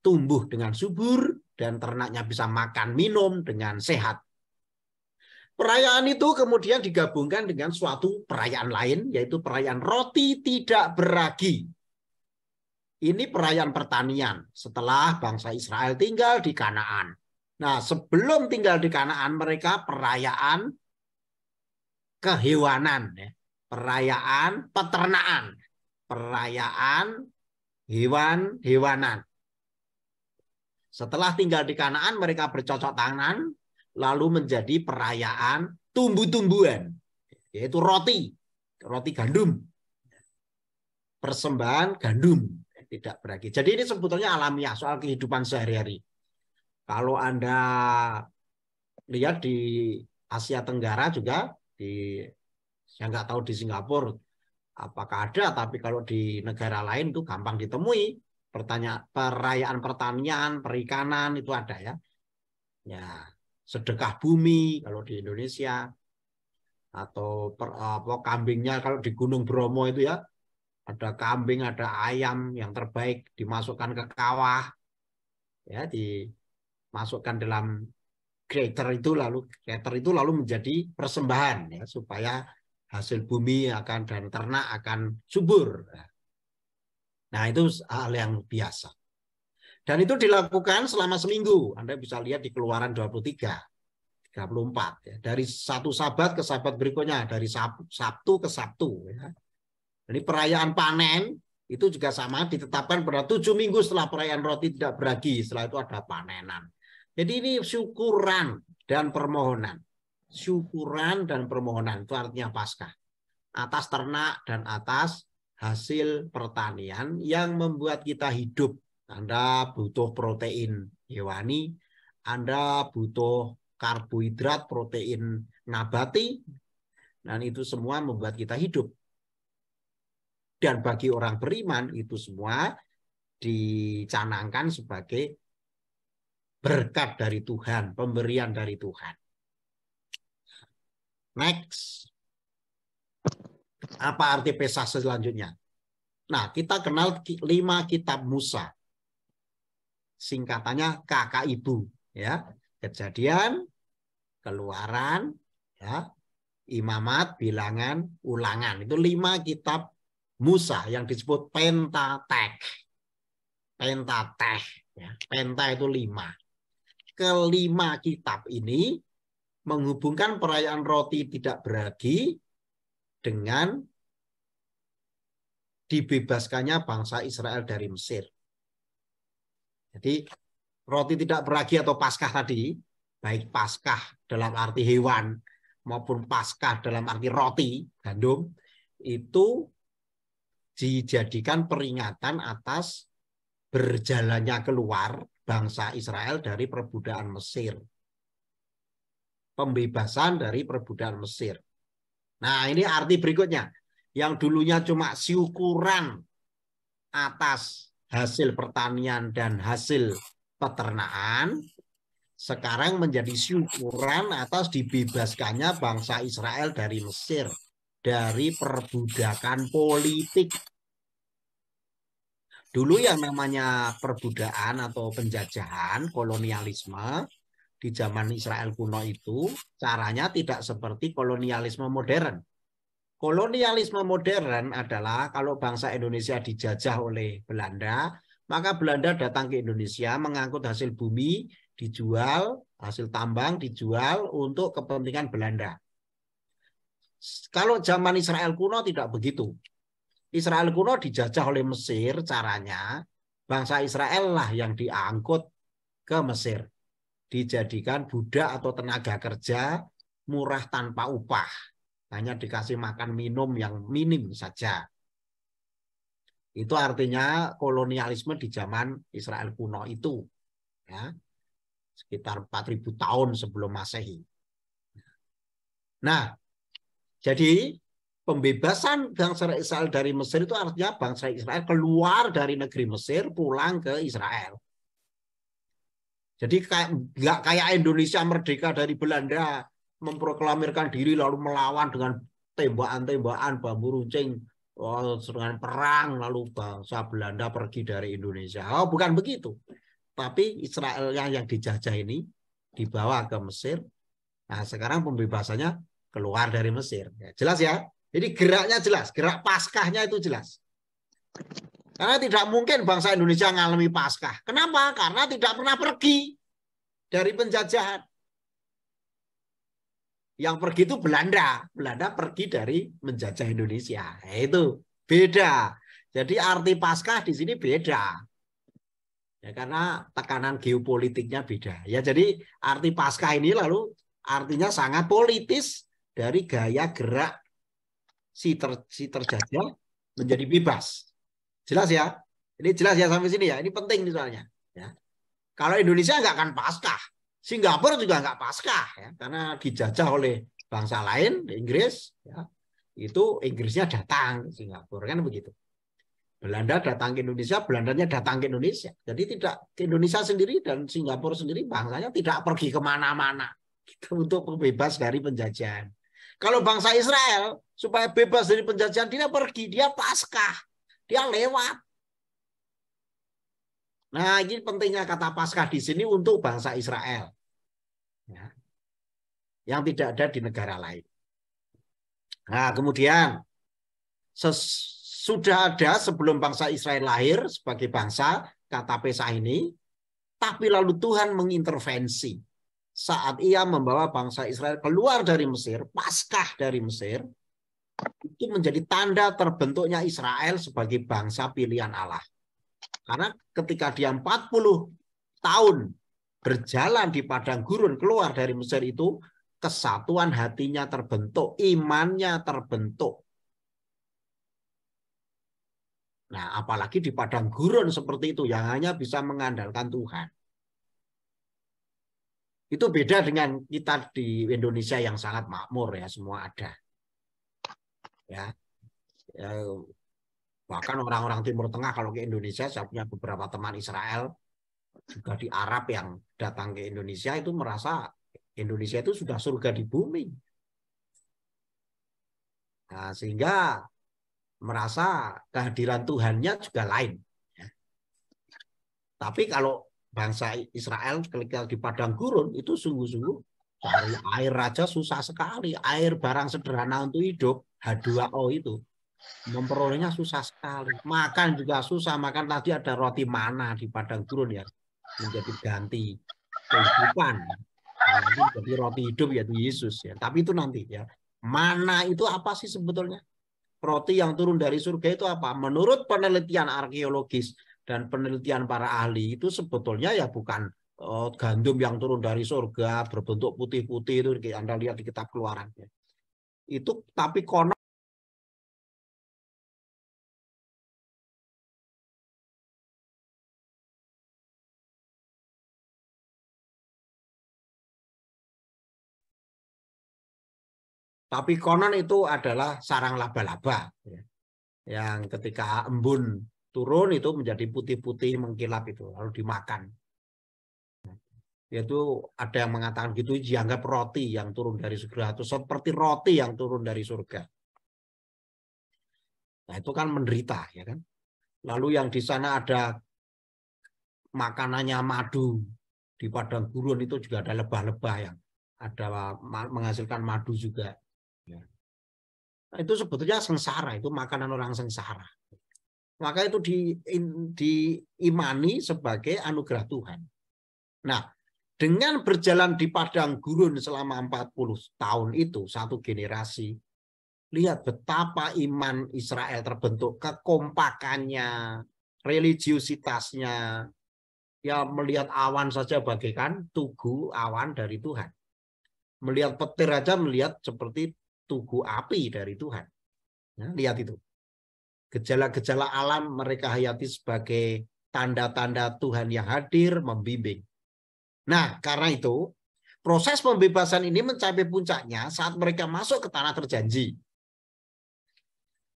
tumbuh dengan subur, dan ternaknya bisa makan minum dengan sehat. Perayaan itu kemudian digabungkan dengan suatu perayaan lain, yaitu perayaan roti tidak beragi. Ini perayaan pertanian setelah bangsa Israel tinggal di Kanaan. Nah, sebelum tinggal di Kanaan, mereka perayaan kehewanan, perayaan peternakan, perayaan hewan-hewanan. Setelah tinggal di Kanaan, mereka bercocok tangan, lalu menjadi perayaan tumbuh-tumbuhan, yaitu roti gandum, persembahan gandum tidak beragi. Jadi ini sebetulnya alamiah soal kehidupan sehari-hari. Kalau Anda lihat di Asia Tenggara juga, saya nggak tahu di Singapura apakah ada, tapi kalau di negara lain itu gampang ditemui. Perayaan pertanian, perikanan itu ada ya. Ya, sedekah bumi kalau di Indonesia, atau kambingnya kalau di Gunung Bromo itu ya, ada kambing, ada ayam yang terbaik dimasukkan ke kawah, ya, dimasukkan dalam crater itu lalu menjadi persembahan ya, supaya hasil bumi dan ternak akan subur. Nah, itu hal yang biasa. Dan itu dilakukan selama seminggu. Anda bisa lihat di Keluaran 23, 34. Ya. Dari satu sabat ke sabat berikutnya. Dari Sabtu ke Sabtu. Ya. Jadi perayaan panen itu juga sama, ditetapkan pada 7 minggu setelah perayaan roti tidak beragi. Setelah itu ada panenan. Jadi ini syukuran dan permohonan. Syukuran dan permohonan itu artinya Paskah. Atas ternak dan atas hasil pertanian yang membuat kita hidup. Anda butuh protein hewani, Anda butuh karbohidrat, protein nabati, dan itu semua membuat kita hidup. Dan bagi orang beriman itu semua dicanangkan sebagai berkat dari Tuhan, pemberian dari Tuhan. Next. Apa arti Pesah selanjutnya? Nah, kita kenal 5 kitab Musa. Singkatannya kakak ibu, ya. Kejadian, Keluaran, ya. Imamat, Bilangan, Ulangan. Itu 5 kitab Musa yang disebut Pentateuch. Pentateuch, ya. Penta itu 5. Kelima kitab ini menghubungkan perayaan roti tidak beragi dengan dibebaskannya bangsa Israel dari Mesir. Jadi roti tidak beragi atau Paskah tadi, baik Paskah dalam arti hewan maupun Paskah dalam arti roti, gandum, itu dijadikan peringatan atas berjalannya keluar bangsa Israel dari perbudakan Mesir. Pembebasan dari perbudakan Mesir. Nah, ini arti berikutnya. Yang dulunya cuma syukuran atas hasil pertanian dan hasil peternakan, sekarang menjadi syukuran atas dibebaskannya bangsa Israel dari Mesir, dari perbudakan politik. Dulu yang namanya perbudakan atau penjajahan, kolonialisme, di zaman Israel kuno itu caranya tidak seperti kolonialisme modern. Kolonialisme modern adalah kalau bangsa Indonesia dijajah oleh Belanda, maka Belanda datang ke Indonesia mengangkut hasil bumi, dijual, hasil tambang dijual untuk kepentingan Belanda. Kalau zaman Israel kuno tidak begitu. Israel kuno dijajah oleh Mesir, caranya bangsa Israel lah yang diangkut ke Mesir. Dijadikan budak atau tenaga kerja murah tanpa upah. Hanya dikasih makan minum yang minim saja. Itu artinya kolonialisme di zaman Israel kuno itu. Ya, sekitar 4.000 tahun sebelum Masehi. Nah, jadi pembebasan bangsa Israel dari Mesir itu artinya bangsa Israel keluar dari negeri Mesir pulang ke Israel. Jadi nggak kayak Indonesia merdeka dari Belanda, memproklamirkan diri lalu melawan dengan tembakan-tembakan, bambu runcing, dengan perang, lalu bangsa Belanda pergi dari Indonesia. Oh, bukan begitu. Tapi Israel yang dijajah ini dibawa ke Mesir. Nah, sekarang pembebasannya keluar dari Mesir. Ya, jelas ya? Jadi geraknya jelas, gerak Paskahnya itu jelas. Karena tidak mungkin bangsa Indonesia mengalami Paskah. Kenapa? Karena tidak pernah pergi dari penjajahan. Yang pergi itu Belanda. Belanda pergi dari menjajah Indonesia. Nah, itu beda. Jadi arti Paskah di sini beda. Ya, karena tekanan geopolitiknya beda. Ya, jadi arti Paskah ini lalu artinya sangat politis dari gaya gerak si terjajah menjadi bebas. Jelas ya? Ini jelas ya sampai sini ya? Ini penting nih soalnya. Ya. Kalau Indonesia nggak akan Paskah, Singapura juga nggak Paskah, ya, karena dijajah oleh bangsa lain, Inggris. Ya. Itu Inggrisnya datang ke Singapura kan begitu. Belanda datang ke Indonesia, Belandanya datang ke Indonesia. Jadi tidak ke Indonesia sendiri dan Singapura sendiri bangsanya tidak pergi kemana-mana gitu, untuk bebas dari penjajahan. Kalau bangsa Israel supaya bebas dari penjajahan dia pergi, dia Paskah. Dia lewat. Nah, ini pentingnya kata Paskah di sini untuk bangsa Israel. Ya. Yang tidak ada di negara lain. Nah, kemudian sudah ada sebelum bangsa Israel lahir sebagai bangsa, kata Pesah ini, tapi lalu Tuhan mengintervensi. Saat ia membawa bangsa Israel keluar dari Mesir, Paskah dari Mesir, itu menjadi tanda terbentuknya Israel sebagai bangsa pilihan Allah. Karena ketika dia 40 tahun berjalan di padang gurun keluar dari Mesir itu, kesatuan hatinya terbentuk, imannya terbentuk. Nah, apalagi di padang gurun seperti itu yang hanya bisa mengandalkan Tuhan. Itu beda dengan kita di Indonesia yang sangat makmur ya, semua ada. Ya, bahkan orang-orang Timur Tengah kalau ke Indonesia, saya punya beberapa teman Israel juga di Arab yang datang ke Indonesia itu merasa Indonesia itu sudah surga di bumi. Nah, sehingga merasa kehadiran Tuhannya juga lain. Tapi kalau bangsa Israel ketika di padang gurun itu sungguh-sungguh cari air aja susah sekali. Air barang sederhana untuk hidup, H2O itu. Memperolehnya susah sekali. Makan juga susah. Makan tadi ada roti mana di padang gurun ya. Menjadi ganti kehidupan. Jadi roti hidup yaitu Yesus ya. Tapi itu nanti ya. Mana itu apa sih sebetulnya? Roti yang turun dari surga itu apa? Menurut penelitian arkeologis dan penelitian para ahli itu sebetulnya ya bukan gandum yang turun dari surga berbentuk putih-putih itu Anda lihat di kitab Keluaran. Itu tapi konon itu adalah sarang laba-laba yang ketika embun turun itu menjadi putih-putih mengkilap itu lalu dimakan. Yaitu ada yang mengatakan gitu dianggap roti yang turun dari surga atau seperti roti yang turun dari surga. Nah, itu kan menderita ya kan. Lalu yang di sana ada makanannya madu di padang gurun itu juga ada lebah-lebah yang ada menghasilkan madu juga. Nah, itu sebetulnya sengsara, itu makanan orang sengsara. Maka itu diimani sebagai anugerah Tuhan. Nah, dengan berjalan di padang gurun selama 40 tahun itu, satu generasi, lihat betapa iman Israel terbentuk, kekompakannya, religiusitasnya. Ya melihat awan saja bagaikan tugu awan dari Tuhan. Melihat petir aja melihat seperti tugu api dari Tuhan. Ya, lihat itu. Gejala-gejala alam mereka hayati sebagai tanda-tanda Tuhan yang hadir membimbing. Nah, karena itu proses pembebasan ini mencapai puncaknya saat mereka masuk ke tanah terjanji.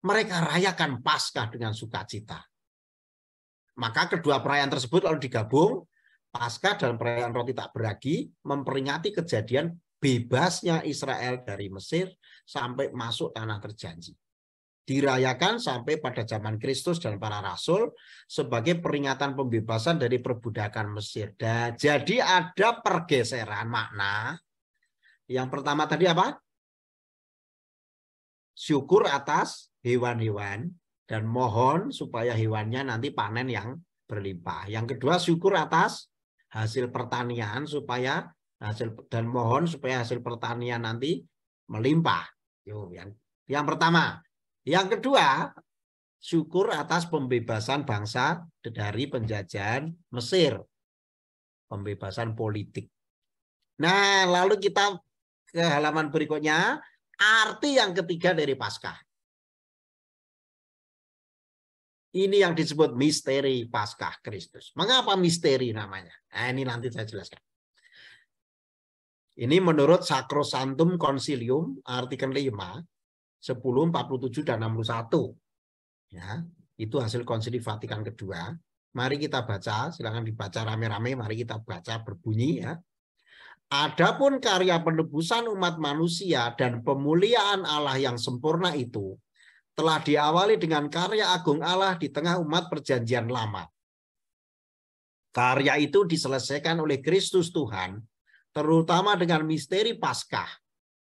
Mereka rayakan Paskah dengan sukacita. Maka kedua perayaan tersebut lalu digabung, Paskah dan perayaan roti tak beragi, memperingati kejadian bebasnya Israel dari Mesir sampai masuk tanah terjanji. Dirayakan sampai pada zaman Kristus dan para rasul sebagai peringatan pembebasan dari perbudakan Mesir. Dan jadi ada pergeseran makna. Yang pertama tadi apa? Syukur atas hewan-hewan dan mohon supaya hewannya nanti panen yang berlimpah. Yang kedua, syukur atas hasil pertanian supaya dan mohon supaya hasil pertanian nanti melimpah. Yang pertama. Yang kedua, syukur atas pembebasan bangsa dari penjajahan Mesir. Pembebasan politik. Nah, lalu kita ke halaman berikutnya, arti yang ketiga dari Paskah. Ini yang disebut misteri Paskah Kristus. Mengapa misteri namanya? Nah, ini nanti saya jelaskan. Ini menurut Sacrosanctum Concilium, artikel 5, 10, 47, dan 61. Ya, itu hasil konsili Vatikan kedua. Mari kita baca, silakan dibaca rame-rame, mari kita baca berbunyi ya. Adapun karya penebusan umat manusia dan pemuliaan Allah yang sempurna itu telah diawali dengan karya agung Allah di tengah umat perjanjian lama. Karya itu diselesaikan oleh Kristus Tuhan, terutama dengan misteri Paskah,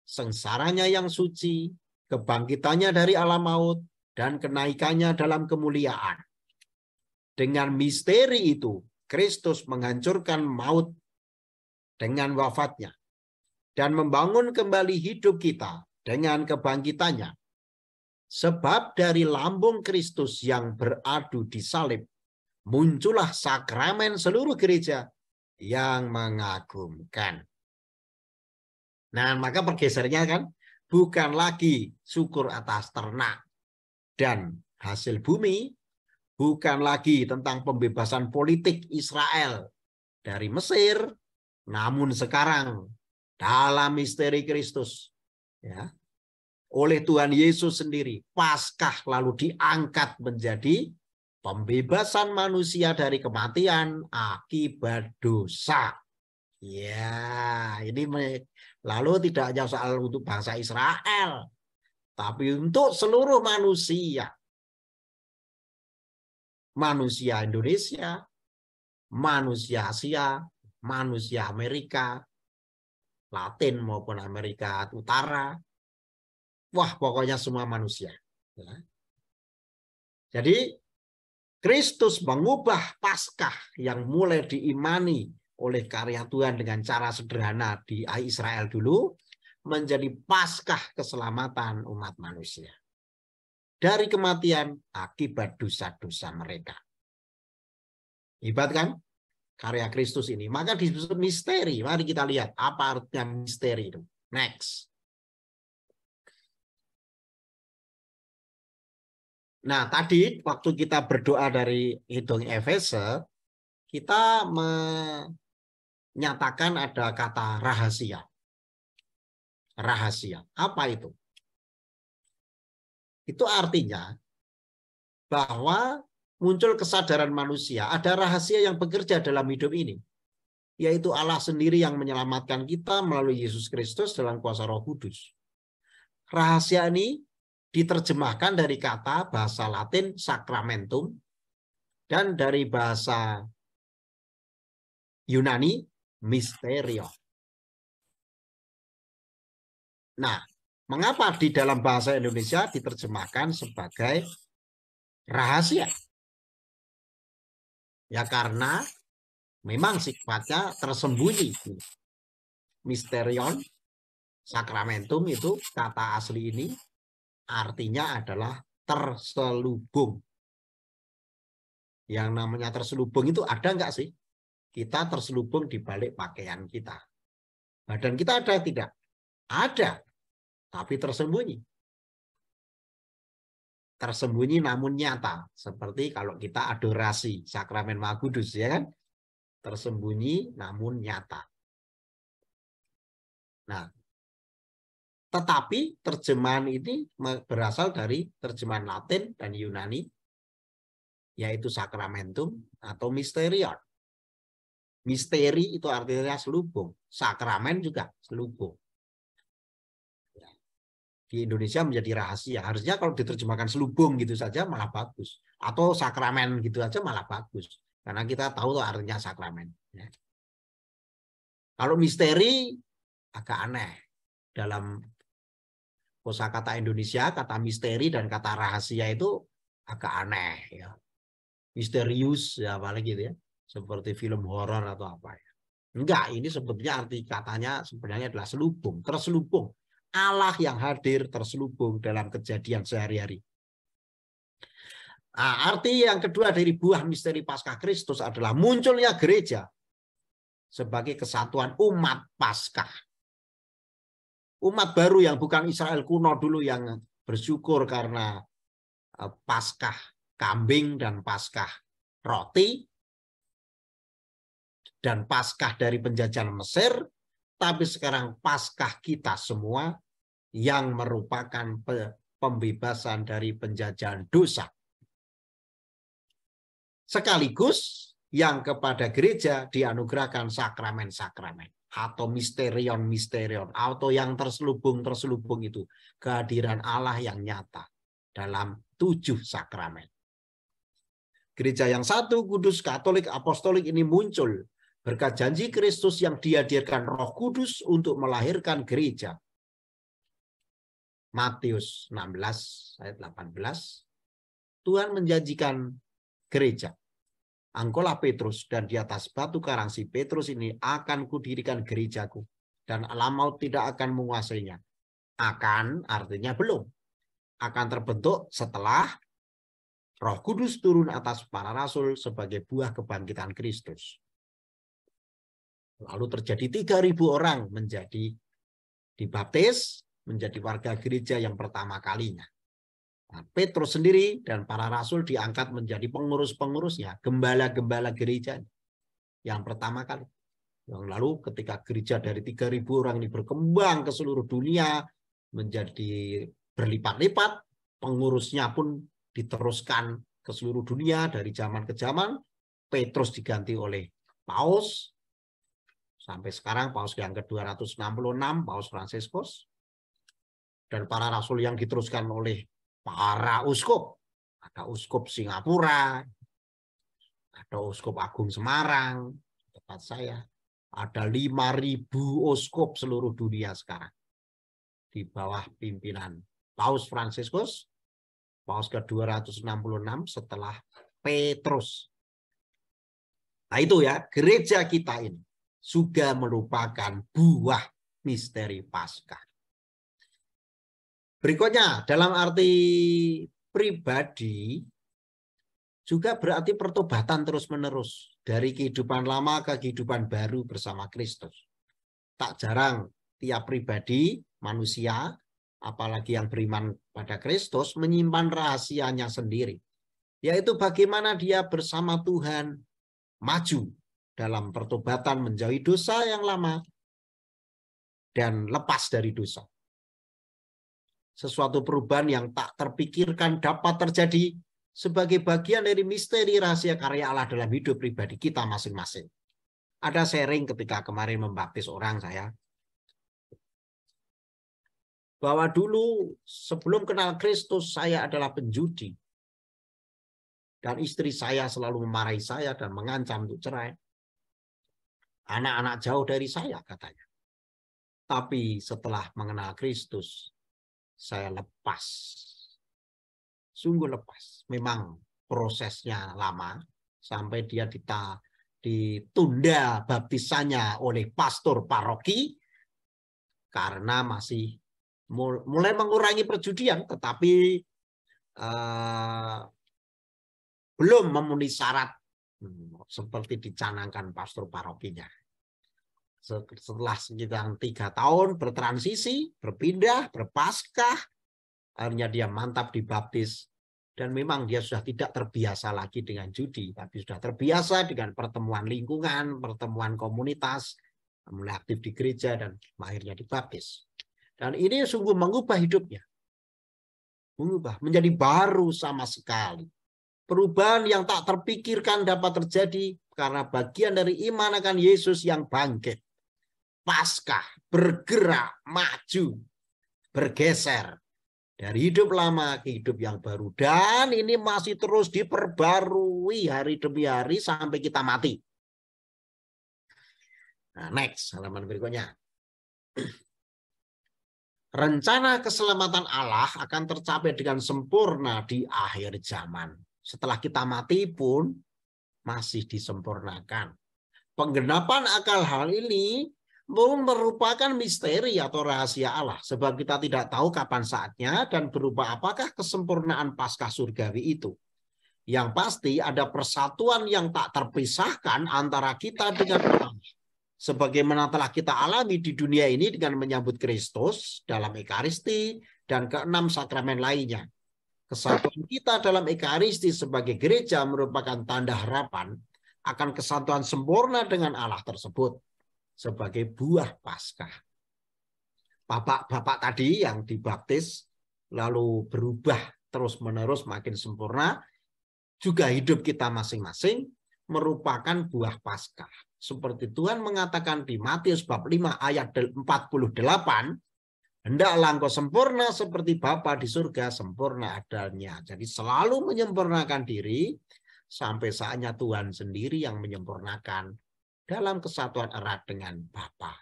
sengsaranya yang suci, kebangkitannya dari alam maut, dan kenaikannya dalam kemuliaan. Dengan misteri itu, Kristus menghancurkan maut dengan wafatnya dan membangun kembali hidup kita dengan kebangkitannya. Sebab dari lambung Kristus yang beradu di salib, muncullah sakramen seluruh gereja yang mengagumkan. Nah, maka pergesernya kan, bukan lagi syukur atas ternak dan hasil bumi, bukan lagi tentang pembebasan politik Israel dari Mesir, namun sekarang dalam misteri Kristus, ya, oleh Tuhan Yesus sendiri, Paskah lalu diangkat menjadi pembebasan manusia dari kematian akibat dosa. Ya, ini lalu tidak hanya soal untuk bangsa Israel, tapi untuk seluruh manusia. Manusia Indonesia, manusia Asia, manusia Amerika, Latin maupun Amerika Utara. Wah, pokoknya semua manusia. Ya. Jadi, Kristus mengubah Paskah yang mulai diimani oleh karya Tuhan dengan cara sederhana di Israel dulu menjadi Paskah keselamatan umat manusia dari kematian akibat dosa-dosa mereka. Hebat kan karya Kristus ini? Maka disebut misteri. Mari kita lihat apa artinya misteri itu. Next. Nah, tadi waktu kita berdoa dari hidung Efese, kita menyatakan ada kata rahasia. Rahasia. Apa itu? Itu artinya bahwa muncul kesadaran manusia, ada rahasia yang bekerja dalam hidup ini. Yaitu Allah sendiri yang menyelamatkan kita melalui Yesus Kristus dalam kuasa Roh Kudus. Rahasia ini diterjemahkan dari kata bahasa Latin sacramentum dan dari bahasa Yunani mysterio. Nah, mengapa di dalam bahasa Indonesia diterjemahkan sebagai rahasia? Ya karena memang sifatnya tersembunyi. Mysterion, sacramentum itu kata asli ini artinya adalah terselubung. Yang namanya terselubung itu ada enggak sih? Kita terselubung di balik pakaian kita. Badan kita ada tidak? Ada, tapi tersembunyi. tersembunyi namun nyata. Seperti kalau kita adorasi sakramen Maha Kudus, ya kan? Tersembunyi namun nyata. Nah, tetapi terjemahan ini berasal dari terjemahan Latin dan Yunani, yaitu sakramentum atau mysterion. Misteri itu artinya selubung. Sakramen juga selubung. Di Indonesia menjadi rahasia. Harusnya kalau diterjemahkan selubung gitu saja malah bagus. Atau sakramen gitu aja malah bagus. Karena kita tahu artinya sakramen. Ya. Kalau misteri agak aneh. Dalam kosakata Indonesia, kata misteri dan kata rahasia itu agak aneh. Ya. Misterius, ya apalagi gitu ya. Seperti film horor atau apa ya. Enggak, ini sebetulnya arti katanya sebenarnya adalah selubung, terselubung. Allah yang hadir terselubung dalam kejadian sehari-hari. Nah, arti yang kedua dari buah misteri Paskah Kristus adalah munculnya gereja sebagai kesatuan umat Paskah. Umat baru yang bukan Israel kuno dulu yang bersyukur karena Paskah kambing dan Paskah roti dan Paskah dari penjajahan Mesir, tapi sekarang Paskah kita semua yang merupakan pembebasan dari penjajahan dosa. Sekaligus yang kepada gereja dianugerahkan sakramen-sakramen atau misterion-misterion atau yang terselubung-terselubung itu kehadiran Allah yang nyata dalam 7 sakramen. Gereja yang satu, kudus, katolik, apostolik ini muncul berkat janji Kristus yang dihadirkan Roh Kudus untuk melahirkan gereja. Matius 16 ayat 18. Tuhan menjanjikan gereja. Engkaulah Petrus, dan di atas batu karang si Petrus ini akan kudirikan gerejaku, dan alam maut tidak akan menguasainya. Akan artinya belum. Akan terbentuk setelah Roh Kudus turun atas para rasul sebagai buah kebangkitan Kristus. Lalu terjadi 3.000 orang menjadi dibaptis, menjadi warga gereja yang pertama kalinya. Nah, Petrus sendiri dan para rasul diangkat menjadi pengurus-pengurusnya, gembala-gembala gereja yang pertama kali. Yang lalu ketika gereja dari 3.000 orang ini berkembang ke seluruh dunia, menjadi berlipat-lipat, pengurusnya pun diteruskan ke seluruh dunia dari zaman ke zaman. Petrus diganti oleh Paus, sampai sekarang Paus yang ke-266, Paus Fransiskus. Dan para rasul yang diteruskan oleh para uskup. Ada uskup Singapura, ada uskup Agung Semarang, tempat saya. Ada 5.000 uskup seluruh dunia sekarang. Di bawah pimpinan Paus Fransiskus, Paus ke-266 setelah Petrus. Nah itu ya, gereja kita ini juga merupakan buah misteri Paskah. Berikutnya, dalam arti pribadi, juga berarti pertobatan terus-menerus. Dari kehidupan lama ke kehidupan baru bersama Kristus. Tak jarang tiap pribadi, manusia, apalagi yang beriman pada Kristus, menyimpan rahasianya sendiri. Yaitu bagaimana dia bersama Tuhan maju dalam pertobatan menjauhi dosa yang lama dan lepas dari dosa. Sesuatu perubahan yang tak terpikirkan dapat terjadi sebagai bagian dari misteri rahasia karya Allah dalam hidup pribadi kita masing-masing. Ada sharing ketika kemarin membaptis orang saya, bahwa dulu sebelum kenal Kristus saya adalah penjudi. Dan istri saya selalu memarahi saya dan mengancam untuk cerai. Anak-anak jauh dari saya katanya. Tapi setelah mengenal Kristus, saya lepas. Sungguh lepas. Memang prosesnya lama. Sampai dia ditunda baptisannya oleh pastor paroki. Karena masih mulai mengurangi perjudian. Tetapi belum memenuhi syarat. Seperti dicanangkan pastor parokinya. Setelah sekitar 3 tahun bertransisi, berpindah, berpaskah, akhirnya dia mantap dibaptis Dan memang dia sudah tidak terbiasa lagi dengan judi, tapi sudah terbiasa dengan pertemuan lingkungan, pertemuan komunitas, mulai aktif di gereja dan akhirnya dibaptis. Dan ini sungguh mengubah hidupnya. Mengubah, menjadi baru sama sekali. Perubahan yang tak terpikirkan dapat terjadi karena bagian dari iman akan Yesus yang bangkit. Paskah, bergerak, maju, bergeser. Dari hidup lama ke hidup yang baru. Dan ini masih terus diperbarui hari demi hari sampai kita mati. Nah, next, halaman berikutnya. Rencana keselamatan Allah akan tercapai dengan sempurna di akhir zaman. Setelah kita mati pun masih disempurnakan. Penggenapan akal hal ini merupakan misteri atau rahasia Allah. Sebab kita tidak tahu kapan saatnya dan berupa apakah kesempurnaan Paskah surgawi itu. Yang pasti ada persatuan yang tak terpisahkan antara kita dengan Allah. Sebagaimana telah kita alami di dunia ini dengan menyambut Kristus dalam Ekaristi dan keenam sakramen lainnya. Kesatuan kita dalam Ekaristi sebagai gereja merupakan tanda harapan akan kesatuan sempurna dengan Allah tersebut sebagai buah Paskah. Bapak-bapak tadi yang dibaptis lalu berubah terus-menerus makin sempurna, juga hidup kita masing-masing merupakan buah Paskah. Seperti Tuhan mengatakan di Matius bab 5 ayat 48, hendaklah engkau sempurna seperti Bapa di surga sempurna adanya. Jadi selalu menyempurnakan diri sampai saatnya Tuhan sendiri yang menyempurnakan dalam kesatuan erat dengan Bapa.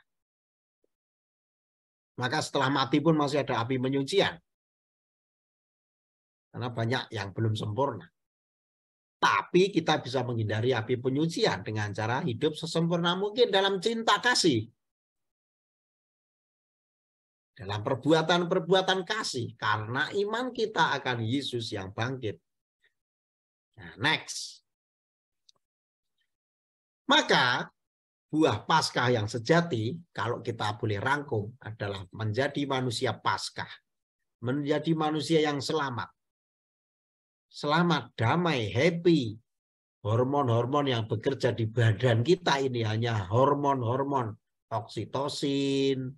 Maka setelah mati pun masih ada api penyucian. Karena banyak yang belum sempurna. Tapi kita bisa menghindari api penyucian dengan cara hidup sesempurna mungkin dalam cinta kasih. Dalam perbuatan-perbuatan kasih. Karena iman kita akan Yesus yang bangkit. Nah, next. Maka buah Paskah yang sejati, kalau kita boleh rangkum, adalah menjadi manusia Paskah. Menjadi manusia yang selamat. Selamat, damai, happy. Hormon-hormon yang bekerja di badan kita ini hanya hormon-hormon oksitosin,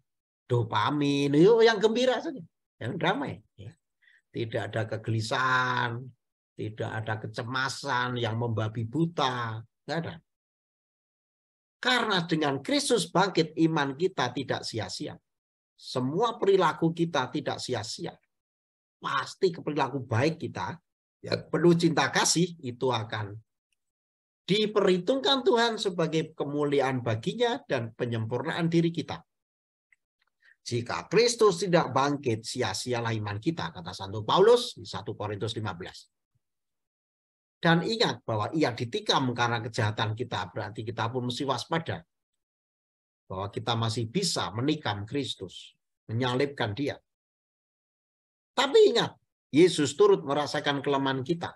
dopamin, itu yang gembira saja, yang damai. Ya. Tidak ada kegelisahan, tidak ada kecemasan yang membabi buta, tidak ada. Karena dengan Kristus bangkit, iman kita tidak sia-sia. Semua perilaku kita tidak sia-sia. Pasti perilaku baik kita, ya, penuh cinta kasih, itu akan diperhitungkan Tuhan sebagai kemuliaan baginya dan penyempurnaan diri kita. Jika Kristus tidak bangkit, sia-sialah iman kita, kata Santo Paulus di 1 Korintus 15. Dan ingat bahwa ia ditikam karena kejahatan kita, berarti kita pun mesti waspada. Bahwa kita masih bisa menikam Kristus, menyalibkan dia. Tapi ingat, Yesus turut merasakan kelemahan kita.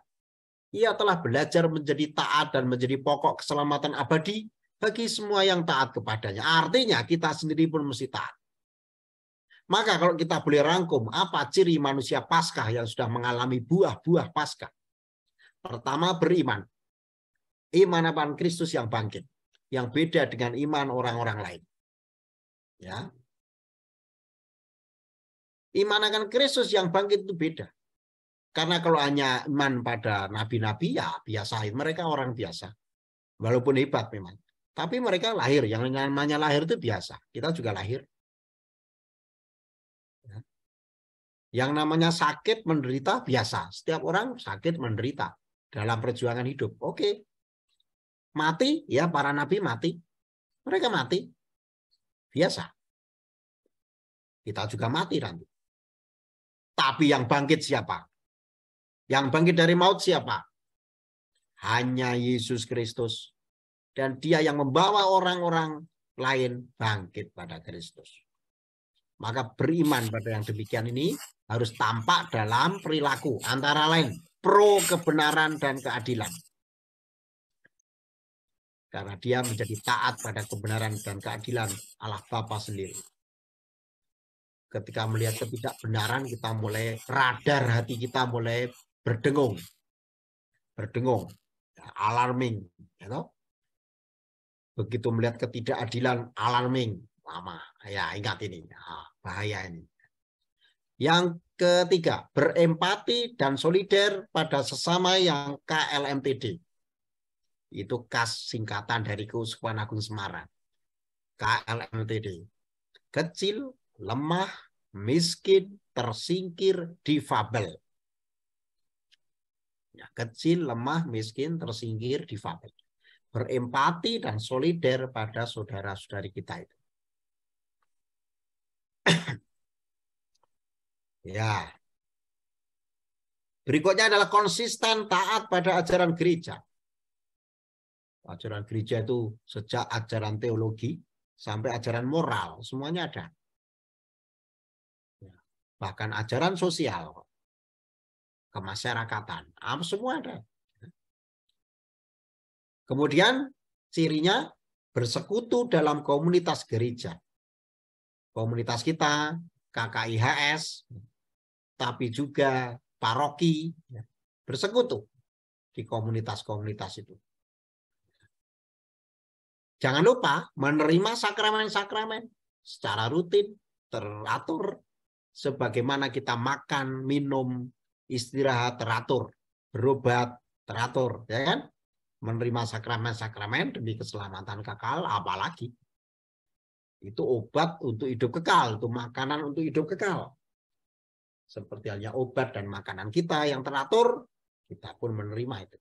Ia telah belajar menjadi taat dan menjadi pokok keselamatan abadi bagi semua yang taat kepadanya. Artinya kita sendiri pun mesti taat. Maka kalau kita boleh rangkum, apa ciri manusia Paskah yang sudah mengalami buah-buah Paskah? Pertama, beriman. Iman akan Kristus yang bangkit. Yang beda dengan iman orang-orang lain. Ya. Iman akan Kristus yang bangkit itu beda. Karena kalau hanya iman pada nabi-nabi, ya biasa. Mereka orang biasa. Walaupun hebat memang. Tapi mereka lahir. Yang namanya lahir itu biasa. Kita juga lahir. Ya. Yang namanya sakit, menderita, biasa. Setiap orang sakit, menderita. Dalam perjuangan hidup. Oke. Mati, ya para nabi mati. Mereka mati. Biasa. Kita juga mati nanti. Tapi yang bangkit siapa? Yang bangkit dari maut siapa? Hanya Yesus Kristus. Dan dia yang membawa orang-orang lain bangkit pada Kristus. Maka beriman pada yang demikian ini harus tampak dalam perilaku. Antara lain, pro kebenaran dan keadilan. Karena dia menjadi taat pada kebenaran dan keadilan Allah Bapa sendiri. Ketika melihat ketidakbenaran, kita mulai radar, hati kita mulai berdengung, alarming, gitu. Begitu melihat ketidakadilan, alarming, lama. Ya, ingat ini, bahaya ini. Yang ketiga, berempati dan solider pada sesama yang KLMTD. Itu KAS singkatan dari Keuskupan Agung Semarang. KLMTD. Kecil, lemah, miskin, tersingkir, difabel. Ya, kecil, lemah, miskin, tersingkir, difabel. Berempati dan solider pada saudara-saudari kita itu. Ya. Berikutnya adalah konsisten taat pada ajaran gereja. Ajaran gereja itu sejak ajaran teologi sampai ajaran moral, semuanya ada. Bahkan ajaran sosial, kemasyarakatan, semua ada. Kemudian cirinya bersekutu dalam komunitas gereja. Komunitas kita, KKIHS, tapi juga paroki, bersekutu di komunitas-komunitas itu. Jangan lupa menerima sakramen-sakramen secara rutin, teratur, sebagaimana kita makan, minum, istirahat teratur, berobat teratur, ya kan? Menerima sakramen-sakramen demi keselamatan kekal, apalagi itu obat untuk hidup kekal, itu makanan untuk hidup kekal. Seperti halnya obat dan makanan kita yang teratur, kita pun menerima itu.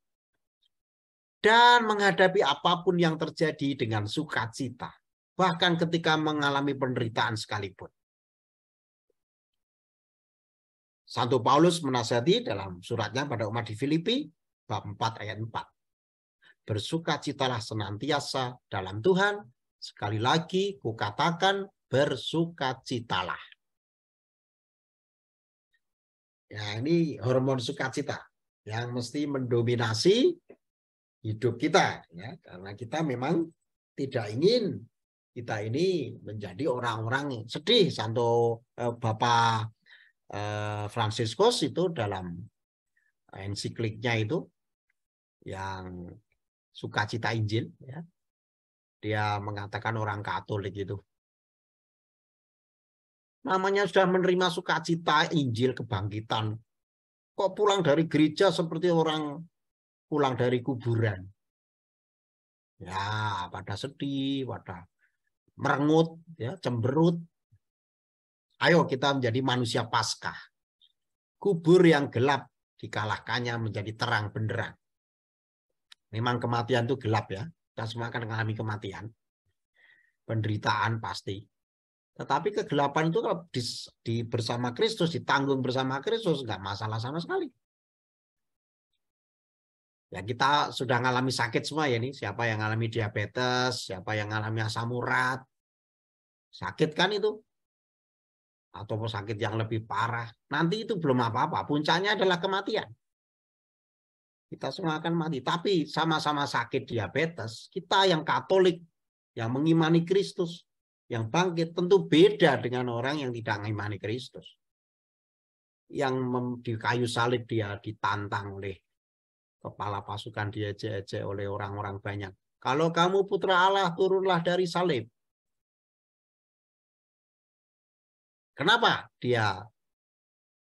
Dan menghadapi apapun yang terjadi dengan sukacita, bahkan ketika mengalami penderitaan sekalipun. Santo Paulus menasihati dalam suratnya pada umat di Filipi, bab 4 ayat 4. Bersukacitalah senantiasa dalam Tuhan, sekali lagi kukatakan bersukacitalah. Ya, ini hormon sukacita yang mesti mendominasi hidup kita, ya, karena kita memang tidak ingin kita ini menjadi orang-orang sedih. Santo Bapak Fransiskus itu dalam ensikliknya itu yang Sukacita Injil, ya, dia mengatakan orang Katolik itu namanya sudah menerima sukacita Injil kebangkitan, kok pulang dari gereja seperti orang pulang dari kuburan. Ya, pada sedih, pada merengut, ya, cemberut. Ayo kita menjadi manusia Paskah. Kubur yang gelap dikalahkannya menjadi terang benderang. Memang kematian itu gelap, ya. Kita semua akan mengalami kematian. Penderitaan pasti. Tetapi kegelapan itu kalau bersama Kristus, ditanggung bersama Kristus, nggak masalah sama sekali. Ya, kita sudah mengalami sakit semua ya nih. Siapa yang mengalami diabetes, siapa yang mengalami asam urat. Sakit kan itu. Atau sakit yang lebih parah. Nanti itu belum apa-apa. Puncaknya adalah kematian. Kita semua akan mati. Tapi sama-sama sakit diabetes, kita yang Katolik, yang mengimani Kristus, yang bangkit, tentu beda dengan orang yang tidak mengimani Kristus. Yang di kayu salib dia ditantang oleh kepala pasukan, diejek-ejek oleh orang-orang banyak. Kalau kamu putra Allah, turunlah dari salib. Kenapa dia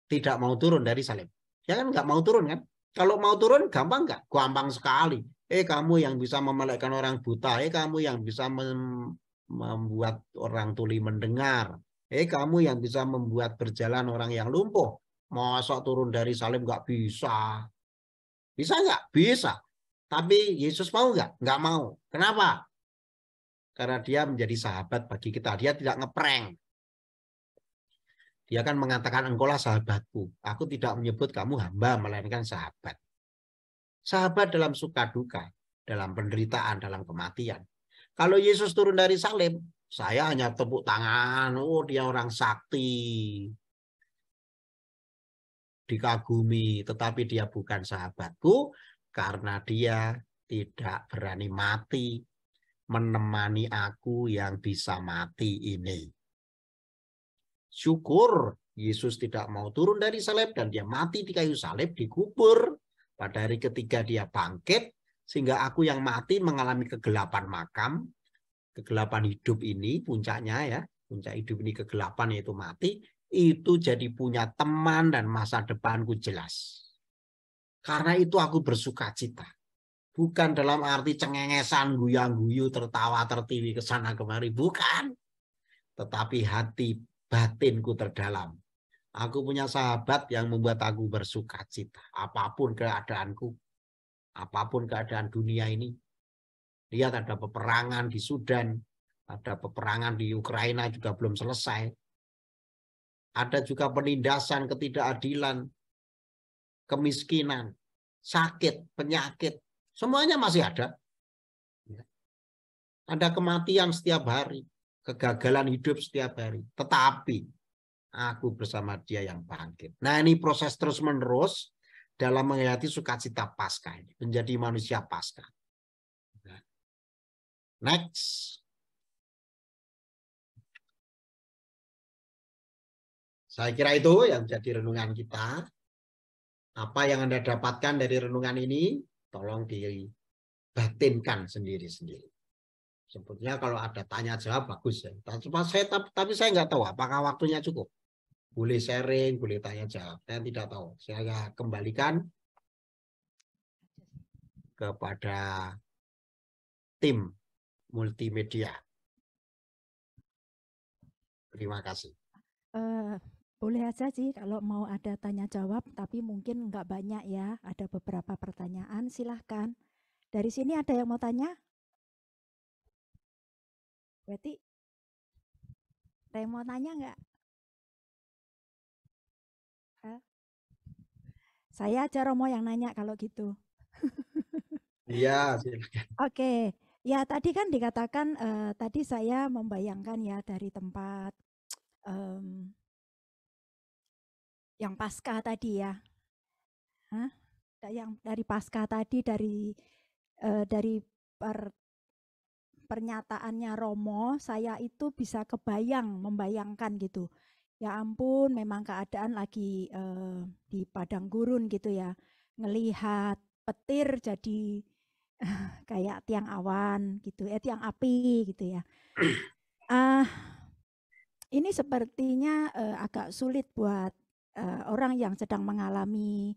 tidak mau turun dari salib? Ya kan nggak mau turun kan? Kalau mau turun gampang nggak? Gampang sekali. Kamu yang bisa memelekkan orang buta. Kamu yang bisa membuat orang tuli mendengar. Kamu yang bisa membuat berjalan orang yang lumpuh. Masa turun dari salib nggak bisa? Bisa nggak? Bisa. Tapi Yesus mau nggak? Nggak mau. Kenapa? Karena dia menjadi sahabat bagi kita. Dia tidak ngeprank. Dia akan mengatakan, engkaulah sahabatku. Aku tidak menyebut kamu hamba, melainkan sahabat. Sahabat dalam suka duka, dalam penderitaan, dalam kematian. Kalau Yesus turun dari salib, saya hanya tepuk tangan. Oh, dia orang sakti. Dikagumi, tetapi dia bukan sahabatku karena dia tidak berani mati menemani aku yang bisa mati ini. Syukur Yesus tidak mau turun dari salib dan dia mati di kayu salib, dikubur. Pada hari ketiga dia bangkit, sehingga aku yang mati mengalami kegelapan makam, kegelapan hidup ini puncaknya ya, puncak hidup ini kegelapan yaitu mati, itu jadi punya teman dan masa depanku jelas. Karena itu aku bersuka cita. Bukan dalam arti cengengesan, guyang-guyu, tertawa, tertiwi ke sana kemari, bukan. Tetapi hati batinku terdalam. Aku punya sahabat yang membuat aku bersuka cita. Apapun keadaanku, apapun keadaan dunia ini. Lihat ada peperangan di Sudan, ada peperangan di Ukraina juga belum selesai. Ada juga penindasan, ketidakadilan, kemiskinan, sakit, penyakit. Semuanya masih ada. Ada kematian setiap hari, kegagalan hidup setiap hari. Tetapi aku bersama dia yang bangkit. Nah, ini proses terus-menerus dalam menghayati sukacita Paskah ini, menjadi manusia Paskah. Next. Saya kira itu yang jadi renungan kita. Apa yang Anda dapatkan dari renungan ini, tolong dibatinkan sendiri-sendiri. Sebetulnya kalau ada tanya jawab bagus ya. Tapi saya nggak tahu apakah waktunya cukup. Boleh sharing, boleh tanya jawab. Saya tidak tahu. Saya kembalikan kepada tim multimedia. Terima kasih. Boleh aja sih kalau mau ada tanya jawab, tapi mungkin nggak banyak ya. Ada beberapa pertanyaan, silahkan. Dari sini ada yang mau tanya? Berarti ada yang mau tanya nggak? Saya aja Romo yang nanya kalau gitu. Iya, silakan. Oke, ya tadi kan dikatakan tadi saya membayangkan ya dari tempat yang Paskah tadi ya. Yang dari Paskah tadi dari pernyataannya Romo, saya itu bisa membayangkan gitu. Ya ampun, memang keadaan lagi di padang gurun gitu ya. Ngelihat petir jadi kayak tiang awan gitu, tiang api gitu ya. Ini sepertinya agak sulit buat orang yang sedang mengalami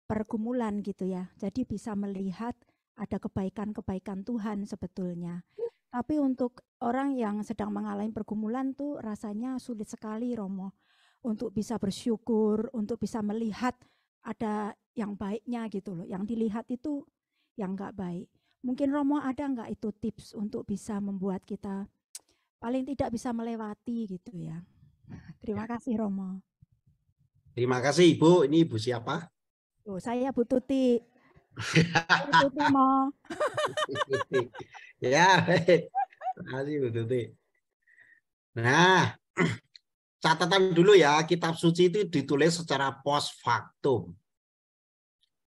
pergumulan gitu ya. Jadi bisa melihat ada kebaikan-kebaikan Tuhan sebetulnya. Tapi untuk orang yang sedang mengalami pergumulan tuh rasanya sulit sekali Romo. Untuk bisa bersyukur, untuk bisa melihat ada yang baiknya gitu loh. Yang dilihat itu yang enggak baik. Mungkin Romo ada enggak itu tips untuk bisa membuat kita paling tidak bisa melewati gitu ya. Terima kasih Romo. Terima kasih Ibu. Ini Ibu siapa? Oh, saya Bu Tuti. Bu Tuti mau. Ya, terima kasih Bu Tuti. Nah, catatan dulu ya, kitab suci itu ditulis secara post factum.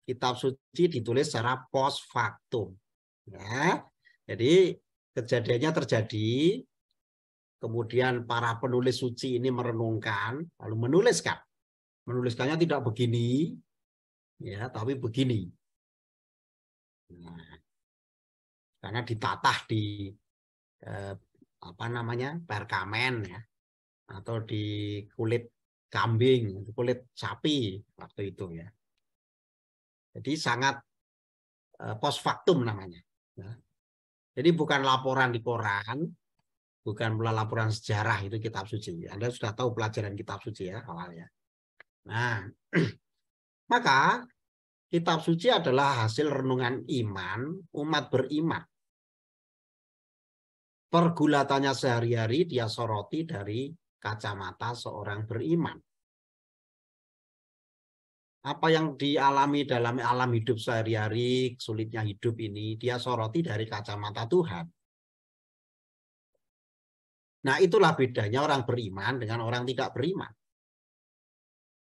Kitab suci ditulis secara post factum. Ya, jadi kejadiannya terjadi, kemudian para penulis suci ini merenungkan, lalu menuliskan. Menuliskannya tidak begini, ya, tapi begini. Nah, karena ditatah di perkamen ya, atau di kulit kambing, kulit sapi waktu itu ya. Jadi sangat post factum namanya. Ya. Jadi bukan laporan di koran, bukan pula laporan sejarah itu kitab suci. Anda sudah tahu pelajaran kitab suci ya awalnya. Nah, maka kitab suci adalah hasil renungan iman umat beriman. Pergulatannya sehari-hari dia soroti dari kacamata seorang beriman. Apa yang dialami dalam alam hidup sehari-hari, sulitnya hidup ini, dia soroti dari kacamata Tuhan. Nah, itulah bedanya orang beriman dengan orang tidak beriman.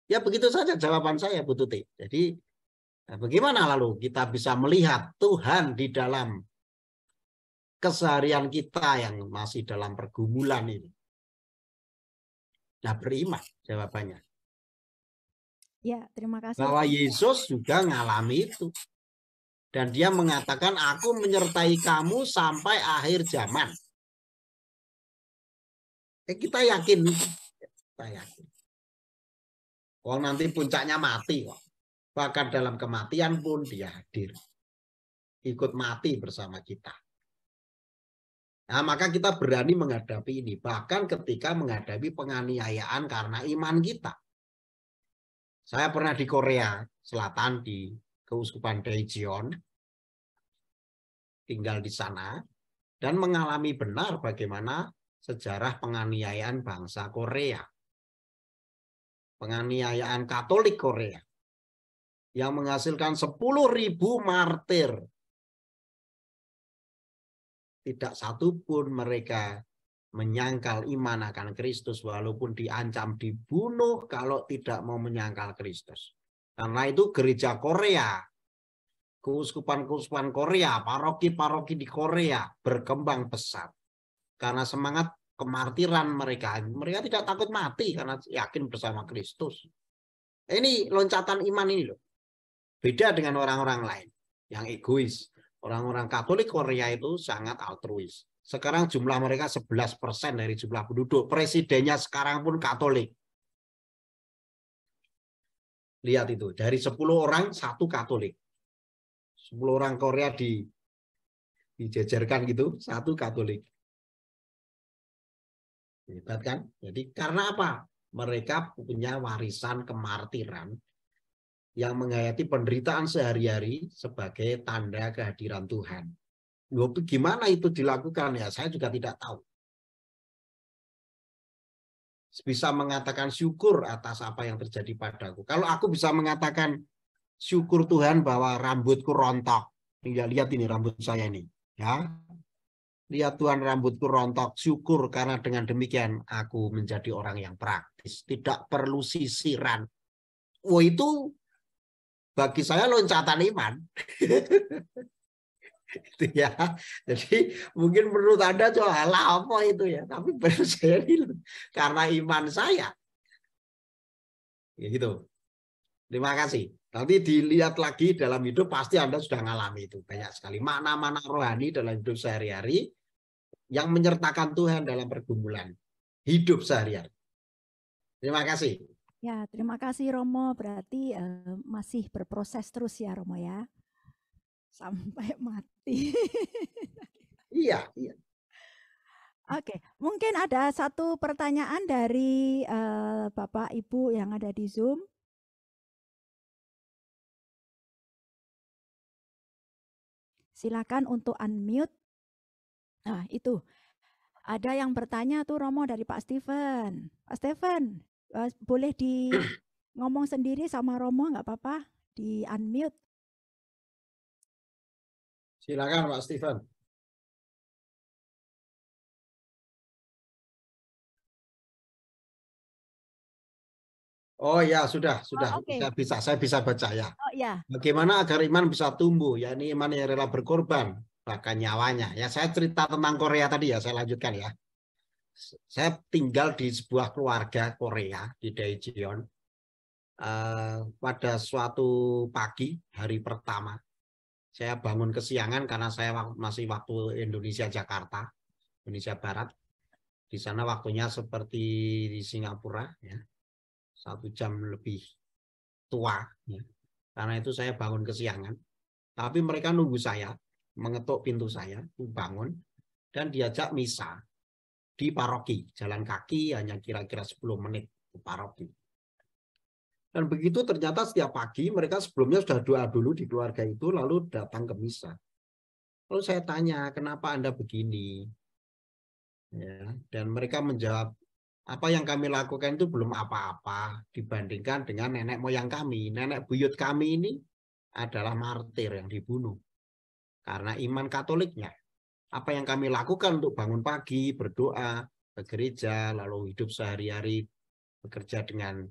Ya begitu saja jawaban saya, Bu Tuti. Jadi bagaimana lalu kita bisa melihat Tuhan di dalam keseharian kita yang masih dalam pergumulan ini. Nah, beriman jawabannya. Ya, terima kasih. Bahwa Yesus juga ngalami itu. Dan dia mengatakan, aku menyertai kamu sampai akhir zaman. Kita yakin. Kita yakin. Oh, nanti puncaknya mati kok. Bahkan dalam kematian pun dia hadir. Ikut mati bersama kita. Nah, maka kita berani menghadapi ini. Bahkan ketika menghadapi penganiayaan karena iman kita. Saya pernah di Korea Selatan, di Keuskupan Daejeon. Tinggal di sana. Dan mengalami benar bagaimana sejarah penganiayaan bangsa Korea. Penganiayaan Katolik Korea. Yang menghasilkan 10.000 martir. Tidak satu pun mereka menyangkal iman akan Kristus walaupun diancam dibunuh kalau tidak mau menyangkal Kristus. Karena itu gereja Korea, keuskupan-keuskupan Korea, paroki-paroki di Korea berkembang pesat. Karena semangat kemartiran mereka. Mereka tidak takut mati karena yakin bersama Kristus. Ini loncatan iman ini loh. Beda dengan orang-orang lain yang egois. Orang-orang Katolik Korea itu sangat altruis. Sekarang jumlah mereka 11% dari jumlah penduduk. Presidennya sekarang pun Katolik. Lihat itu, dari 10 orang, 1 Katolik. 10 orang Korea dijejerkan gitu, 1 Katolik. Hebat kan? Jadi karena apa? Mereka punya warisan kemartiran yang menghayati penderitaan sehari-hari sebagai tanda kehadiran Tuhan. Gimana itu dilakukan ya? Saya juga tidak tahu. Bisa mengatakan syukur atas apa yang terjadi padaku. Kalau aku bisa mengatakan syukur Tuhan bahwa rambutku rontok. Lihat ini rambut saya ini. Ya. Lihat Tuhan rambutku rontok. Syukur karena dengan demikian aku menjadi orang yang praktis. Tidak perlu sisiran. Oh itu bagi saya loncatan iman. Itu ya. Jadi mungkin menurut Anda jualan apa itu ya. Tapi bagi saya ini karena iman saya. Ya gitu. Terima kasih. Nanti dilihat lagi dalam hidup pasti Anda sudah ngalami itu. Banyak sekali makna-makna rohani dalam hidup sehari-hari yang menyertakan Tuhan dalam pergumulan hidup sehari-hari. Terima kasih. Ya, terima kasih Romo. Berarti masih berproses terus ya Romo ya. Sampai mati. Iya, iya. Oke, mungkin ada satu pertanyaan dari Bapak Ibu yang ada di Zoom. Silakan untuk unmute. Nah, itu. Ada yang bertanya tuh Romo dari Pak Steven. Pak Steven, boleh di ngomong sendiri sama Romo nggak apa-apa? Di unmute. Silakan Pak Steven. Oh ya, sudah. Oh, okay. Saya bisa baca ya. Oh ya. Bagaimana agar iman bisa tumbuh? Ya ini iman yang rela berkorban, bahkan nyawanya. Ya saya cerita tentang Korea tadi ya, saya lanjutkan ya. Saya tinggal di sebuah keluarga Korea di Daejeon. Pada suatu pagi hari pertama, saya bangun kesiangan karena saya masih waktu Indonesia Jakarta, Indonesia Barat. Di sana waktunya seperti di Singapura ya. 1 jam lebih tua ya. Karena itu saya bangun kesiangan. Tapi mereka nunggu saya, mengetuk pintu saya, bangun dan diajak misa di paroki. Jalan kaki hanya kira-kira 10 menit ke paroki. Dan begitu ternyata setiap pagi mereka sebelumnya sudah doa dulu di keluarga itu lalu datang ke misa. Lalu saya tanya, "Kenapa Anda begini?" Ya, dan mereka menjawab, "Apa yang kami lakukan itu belum apa-apa dibandingkan dengan nenek moyang kami. Nenek buyut kami ini adalah martir yang dibunuh karena iman Katoliknya. Apa yang kami lakukan untuk bangun pagi, berdoa, ke gereja, lalu hidup sehari-hari, bekerja dengan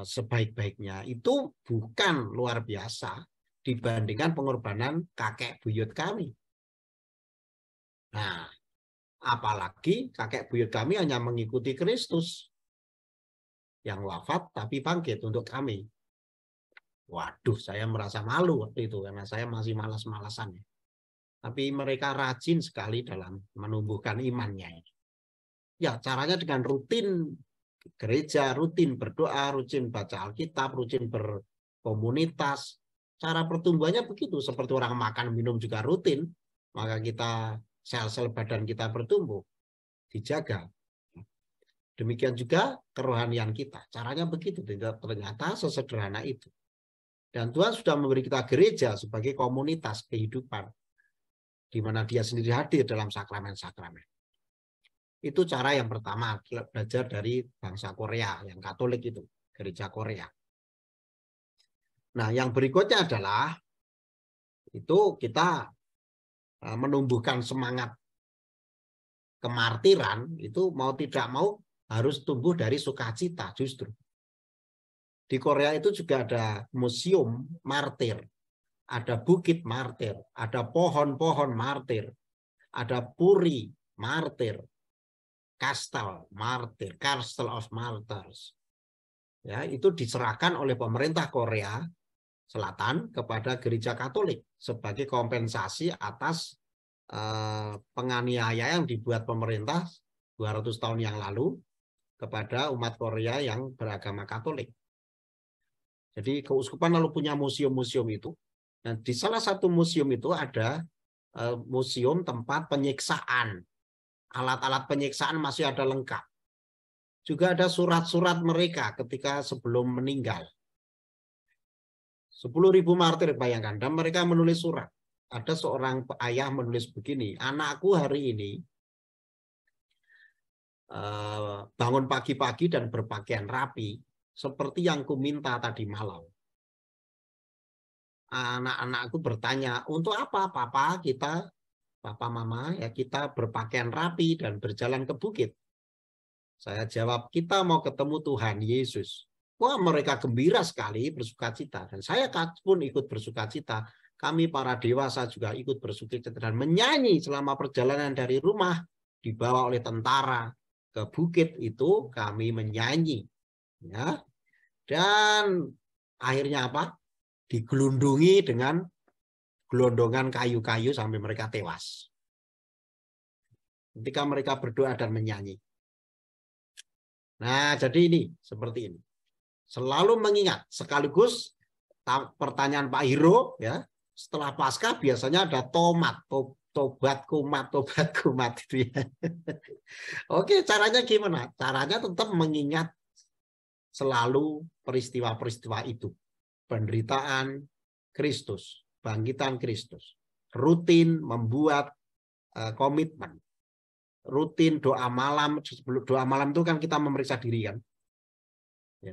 sebaik-baiknya, itu bukan luar biasa dibandingkan pengorbanan kakek buyut kami." Nah, Apalagi kakek buyut kami hanya mengikuti Kristus yang wafat tapi bangkit untuk kami. Waduh, saya merasa malu waktu itu karena saya masih malas-malasan. Tapi mereka rajin sekali dalam menumbuhkan imannya. Ya, caranya dengan rutin gereja, rutin berdoa, rutin baca Alkitab, rutin berkomunitas. Cara pertumbuhannya begitu, seperti orang makan minum juga rutin, maka kita sel-sel badan kita bertumbuh, dijaga. Demikian juga kerohanian kita. Caranya begitu, ternyata sesederhana itu. Dan Tuhan sudah memberi kita gereja sebagai komunitas kehidupan, di mana Dia sendiri hadir dalam sakramen-sakramen. Itu cara yang pertama, belajar dari bangsa Korea, yang Katolik itu, gereja Korea. Nah, yang berikutnya adalah itu kita menumbuhkan semangat kemartiran, itu mau tidak mau harus tumbuh dari sukacita justru. Di Korea itu juga ada museum martir, ada bukit martir, ada pohon-pohon martir, ada puri martir, Castle Martyr, Castle of Martyrs. Ya, itu diserahkan oleh pemerintah Korea Selatan kepada gereja Katolik sebagai kompensasi atas penganiayaan yang dibuat pemerintah 200 tahun yang lalu kepada umat Korea yang beragama Katolik. Jadi keuskupan lalu punya museum-museum itu. Dan di salah satu museum itu ada museum tempat penyiksaan. Alat-alat penyiksaan masih ada lengkap. Juga ada surat-surat mereka ketika sebelum meninggal. 10.000 martir, bayangkan. Dan mereka menulis surat. Ada seorang ayah menulis begini, anakku hari ini bangun pagi-pagi dan berpakaian rapi, seperti yang kuminta tadi malam. Anak-anakku bertanya, untuk apa papa kita, papa mama, ya kita berpakaian rapi dan berjalan ke bukit? Saya jawab, kita mau ketemu Tuhan Yesus. Wah, mereka gembira sekali, bersukacita. Dan saya pun ikut bersukacita. Kami para dewasa juga ikut bersukacita dan menyanyi selama perjalanan dari rumah dibawa oleh tentara ke bukit itu, kami menyanyi. Ya. Dan akhirnya apa? Digelundungi dengan gelondongan kayu-kayu sampai mereka tewas. Ketika mereka berdoa dan menyanyi. Nah, jadi ini seperti ini. Selalu mengingat, sekaligus pertanyaan Pak Hiro, ya, setelah Paskah biasanya ada tobat kumat itu ya. Oke, caranya gimana? Caranya tetap mengingat selalu peristiwa-peristiwa itu. Penderitaan Kristus, bangkitan Kristus. Rutin membuat komitmen. Rutin doa malam. Sebelum doa malam itu kan kita memeriksa diri kan. Ya,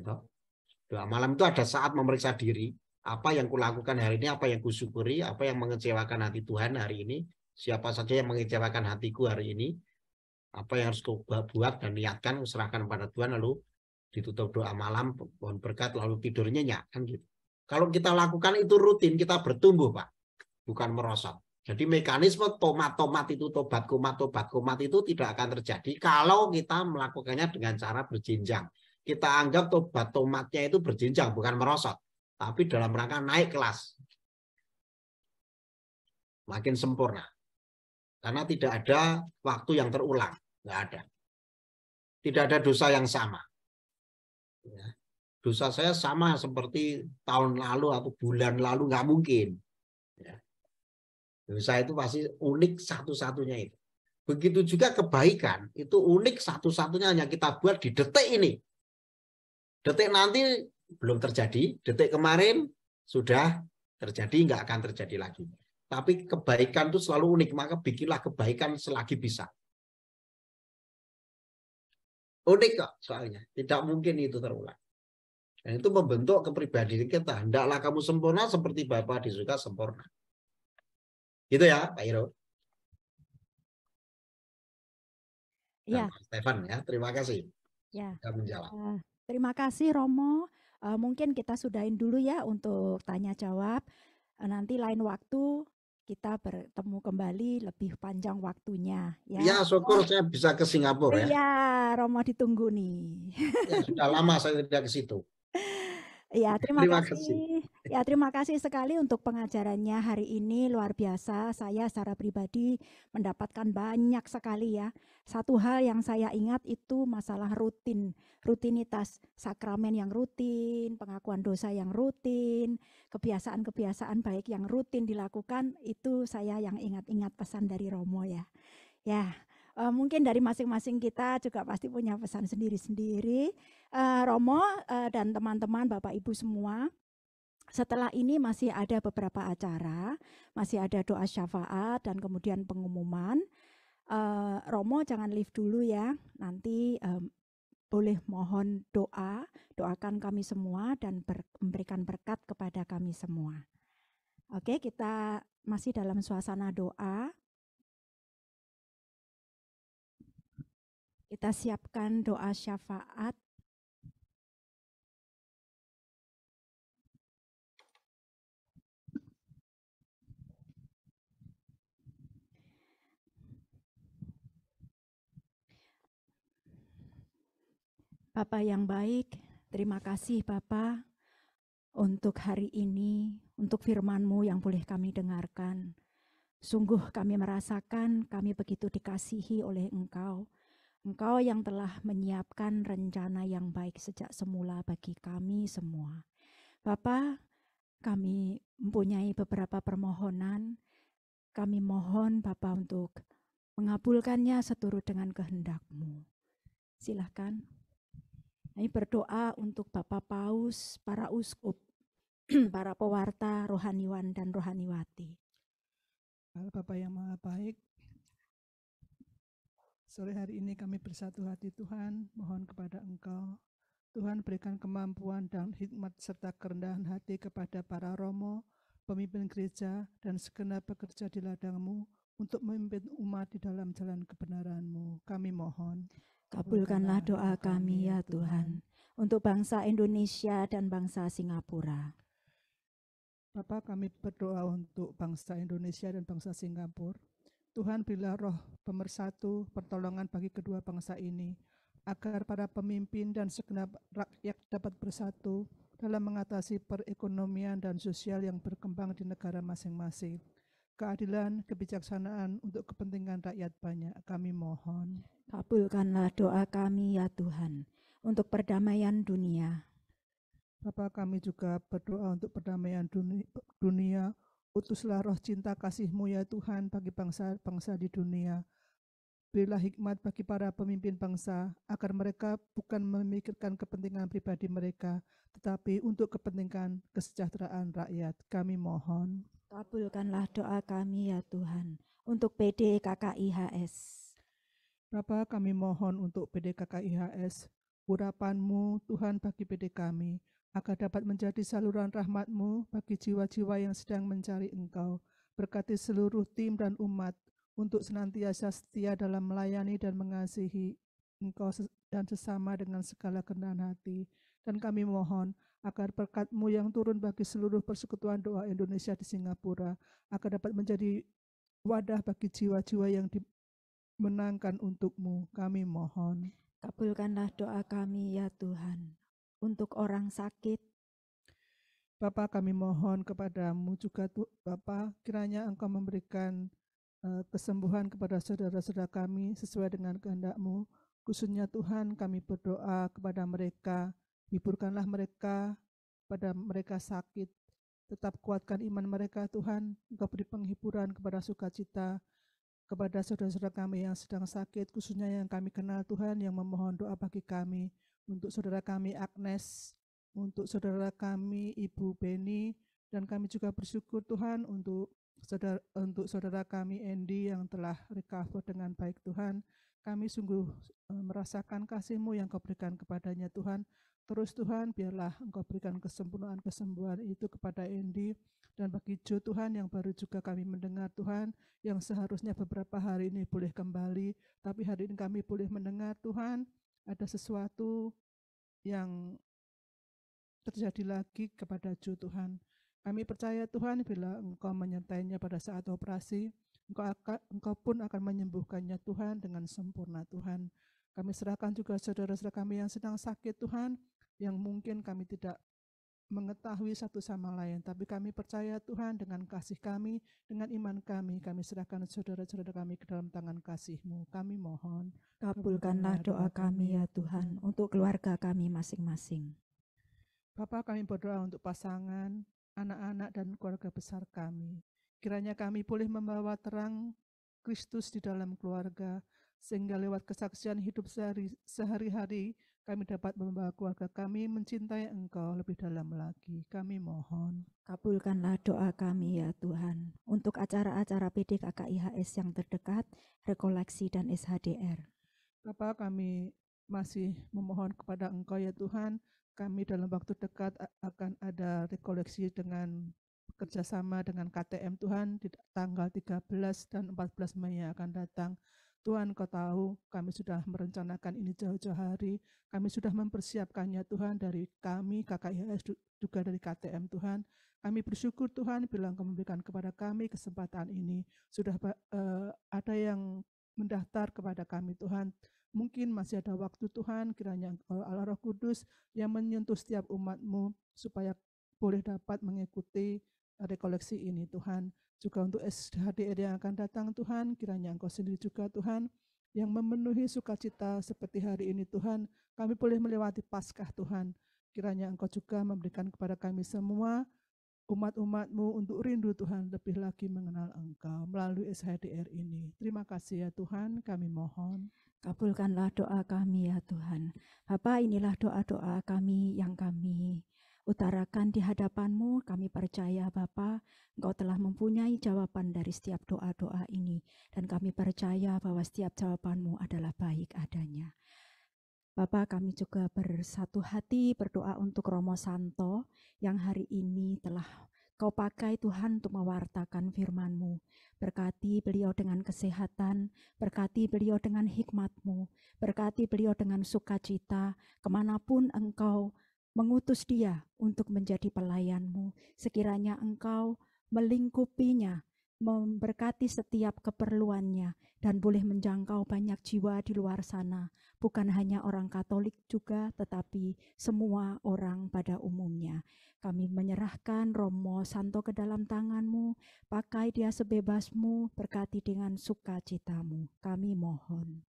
doa malam itu ada saat memeriksa diri, apa yang kulakukan hari ini, apa yang kusyukuri, apa yang mengecewakan hati Tuhan hari ini, siapa saja yang mengecewakan hatiku hari ini, apa yang harus buat dan niatkan, serahkan pada Tuhan, lalu ditutup doa malam, pohon berkat, lalu tidur nyenyak kan gitu. Kalau kita lakukan itu rutin, kita bertumbuh Pak, bukan merosot. Jadi mekanisme tomat itu, tobat kumat itu tidak akan terjadi kalau kita melakukannya dengan cara berjenjang. Kita anggap tomatnya itu berjenjang, bukan merosot. Tapi dalam rangka naik kelas. Makin sempurna. Karena tidak ada waktu yang terulang. Nggak ada. Tidak ada dosa yang sama. Ya. Dosa saya sama seperti tahun lalu atau bulan lalu, nggak mungkin. Ya. Dosa itu pasti unik satu-satunya itu. Begitu juga kebaikan, itu unik satu-satunya hanya kita buat di detik ini. Detik nanti belum terjadi, detik kemarin sudah terjadi, nggak akan terjadi lagi. Tapi kebaikan itu selalu unik, maka bikinlah kebaikan selagi bisa. Unik kok soalnya, tidak mungkin itu terulang. Dan itu membentuk kepribadian kita. Hendaklah kamu sempurna seperti Bapa di surga sempurna. Gitu ya, Pak Hiro. Ya. Pak Stefan ya, terima kasih. Ya. Sudah menjawab. Terima kasih Romo. Mungkin kita sudahin dulu ya untuk tanya jawab. Nanti lain waktu kita bertemu kembali lebih panjang waktunya ya. Ya, syukur saya bisa ke Singapura ya. Iya, Romo ditunggu nih. Ya, sudah lama saya tidak ke situ. Ya, terima Terima kasih. kasih. Ya, terima kasih sekali untuk pengajarannya hari ini, luar biasa. Saya secara pribadi mendapatkan banyak sekali ya. Satu hal yang saya ingat itu masalah rutinitas sakramen yang rutin, pengakuan dosa yang rutin, kebiasaan-kebiasaan baik yang rutin dilakukan, itu saya yang ingat-ingat pesan dari Romo ya. Ya, mungkin dari masing-masing kita juga pasti punya pesan sendiri-sendiri. Romo dan teman-teman, Bapak Ibu semua, setelah ini masih ada beberapa acara, masih ada doa syafaat dan kemudian pengumuman. Romo jangan leave dulu ya, nanti boleh mohon doakan kami semua dan memberikan berkat kepada kami semua. Oke, kita masih dalam suasana doa. Kita siapkan doa syafaat. Bapa yang baik, terima kasih Bapa untuk hari ini, untuk firman-Mu yang boleh kami dengarkan. Sungguh kami merasakan kami begitu dikasihi oleh Engkau. Engkau yang telah menyiapkan rencana yang baik sejak semula bagi kami semua. Bapa, kami mempunyai beberapa permohonan. Kami mohon Bapa untuk mengabulkannya seturut dengan kehendak-Mu. Silahkan. Kami berdoa untuk Bapak Paus, para uskup, para pewarta, rohaniwan dan rohaniwati. Bapak yang Maha Baik, sore hari ini kami bersatu hati Tuhan, mohon kepada Engkau, Tuhan berikan kemampuan dan hikmat serta kerendahan hati kepada para romo, pemimpin gereja, dan segenap pekerja di ladang-Mu untuk memimpin umat di dalam jalan kebenaran-Mu. Kami mohon. Kabulkanlah doa kami ya Tuhan, untuk bangsa Indonesia dan bangsa Singapura. Bapak, kami berdoa untuk bangsa Indonesia dan bangsa Singapura. Tuhan berilah roh pemersatu, pertolongan bagi kedua bangsa ini, agar para pemimpin dan segenap rakyat dapat bersatu dalam mengatasi perekonomian dan sosial yang berkembang di negara masing-masing. Keadilan, kebijaksanaan untuk kepentingan rakyat banyak, kami mohon. Kabulkanlah doa kami ya Tuhan, untuk perdamaian dunia. Bapak, kami juga berdoa untuk perdamaian dunia. Utuslah roh cinta kasih-Mu ya Tuhan bagi bangsa-bangsa di dunia. Berilah hikmat bagi para pemimpin bangsa, agar mereka bukan memikirkan kepentingan pribadi mereka, tetapi untuk kepentingan kesejahteraan rakyat. Kami mohon. Kabulkanlah doa kami ya Tuhan, untuk PD KKIHS. Bapak, kami mohon untuk PD KKIHS, urapan-Mu Tuhan bagi PD kami, agar dapat menjadi saluran rahmat-Mu bagi jiwa-jiwa yang sedang mencari Engkau. Berkati seluruh tim dan umat untuk senantiasa setia dalam melayani dan mengasihi Engkau dan sesama dengan segala kerendahan hati. Dan kami mohon agar berkat-Mu yang turun bagi seluruh persekutuan doa Indonesia di Singapura, agar dapat menjadi wadah bagi jiwa-jiwa yang dimenangkan untuk-Mu. Kami mohon. Kabulkanlah doa kami ya Tuhan, untuk orang sakit. Bapa, kami mohon kepada-Mu juga Bapa, kiranya Engkau memberikan kesembuhan kepada saudara-saudara kami sesuai dengan kehendak-Mu. Khususnya Tuhan, kami berdoa kepada mereka, hiburkanlah mereka pada mereka sakit. Tetap kuatkan iman mereka Tuhan, Engkau beri penghiburan kepada sukacita kepada saudara-saudara kami yang sedang sakit, khususnya yang kami kenal Tuhan, yang memohon doa bagi kami, untuk saudara kami Agnes, untuk saudara kami Ibu Beni, dan kami juga bersyukur Tuhan untuk saudara kami Andy yang telah recover dengan baik Tuhan. Kami sungguh merasakan kasih-Mu yang Kau berikan kepadanya Tuhan. Terus Tuhan, biarlah Engkau berikan kesembuhan itu kepada Andy, dan bagi Joe Tuhan yang baru juga kami mendengar Tuhan, yang seharusnya beberapa hari ini boleh kembali, tapi hari ini kami boleh mendengar Tuhan, ada sesuatu yang terjadi lagi kepada Joe Tuhan. Kami percaya Tuhan bila Engkau menyertainya pada saat operasi, Engkau pun akan menyembuhkannya Tuhan dengan sempurna Tuhan. Kami serahkan juga saudara-saudara kami yang sedang sakit Tuhan, yang mungkin kami tidak mengetahui satu sama lain, tapi kami percaya Tuhan dengan kasih kami, dengan iman kami serahkan saudara-saudara kami ke dalam tangan kasih-Mu. Kami mohon, Kabulkanlah doa kami ya Tuhan untuk keluarga kami masing-masing. Bapa, kami berdoa untuk pasangan, anak-anak dan keluarga besar kami. Kiranya kami boleh membawa terang Kristus di dalam keluarga, sehingga lewat kesaksian hidup sehari-hari kami dapat membawa keluarga kami mencintai Engkau lebih dalam lagi. Kami mohon. Kabulkanlah doa kami ya Tuhan untuk acara-acara PDKKIHS yang terdekat, rekoleksi dan SHDR. Bapa, kami masih memohon kepada Engkau ya Tuhan, kami dalam waktu dekat akan ada rekoleksi dengan bekerjasama dengan KTM Tuhan di tanggal 13 dan 14 Mei yang akan datang. Tuhan, Kau tahu kami sudah merencanakan ini jauh-jauh hari, kami sudah mempersiapkannya Tuhan, dari kami KKIHS juga dari KTM Tuhan. Kami bersyukur Tuhan bila Engkau memberikan kepada kami kesempatan ini. Sudah ada yang mendaftar kepada kami Tuhan. Mungkin masih ada waktu Tuhan, kiranya Engkau Allah Roh Kudus yang menyentuh setiap umat-Mu supaya boleh dapat mengikuti rekoleksi ini Tuhan. Juga untuk SHDR yang akan datang Tuhan, kiranya Engkau sendiri juga Tuhan yang memenuhi sukacita seperti hari ini Tuhan. Kami boleh melewati Paskah Tuhan. Kiranya Engkau juga memberikan kepada kami semua umat-umat-Mu untuk rindu Tuhan lebih lagi mengenal Engkau melalui SHDR ini. Terima kasih ya Tuhan, kami mohon. Kabulkanlah doa kami ya Tuhan. Bapa, inilah doa-doa kami yang kami utarakan di hadapan-Mu. Kami percaya Bapa, Engkau telah mempunyai jawaban dari setiap doa-doa ini. Dan kami percaya bahwa setiap jawaban-Mu adalah baik adanya. Bapa, kami juga bersatu hati berdoa untuk Romo Santo yang hari ini telah Kau pakai Tuhan untuk mewartakan firman-Mu. Berkati beliau dengan kesehatan, berkati beliau dengan hikmat-Mu, berkati beliau dengan sukacita, kemanapun Engkau mengutus dia untuk menjadi pelayan-Mu. Sekiranya Engkau melingkupinya, memberkati setiap keperluannya, dan boleh menjangkau banyak jiwa di luar sana. Bukan hanya orang Katolik juga, tetapi semua orang pada umumnya. Kami menyerahkan Romo Santo ke dalam tangan-Mu, pakai dia sebebas-Mu, berkati dengan sukacita-Mu. Kami mohon.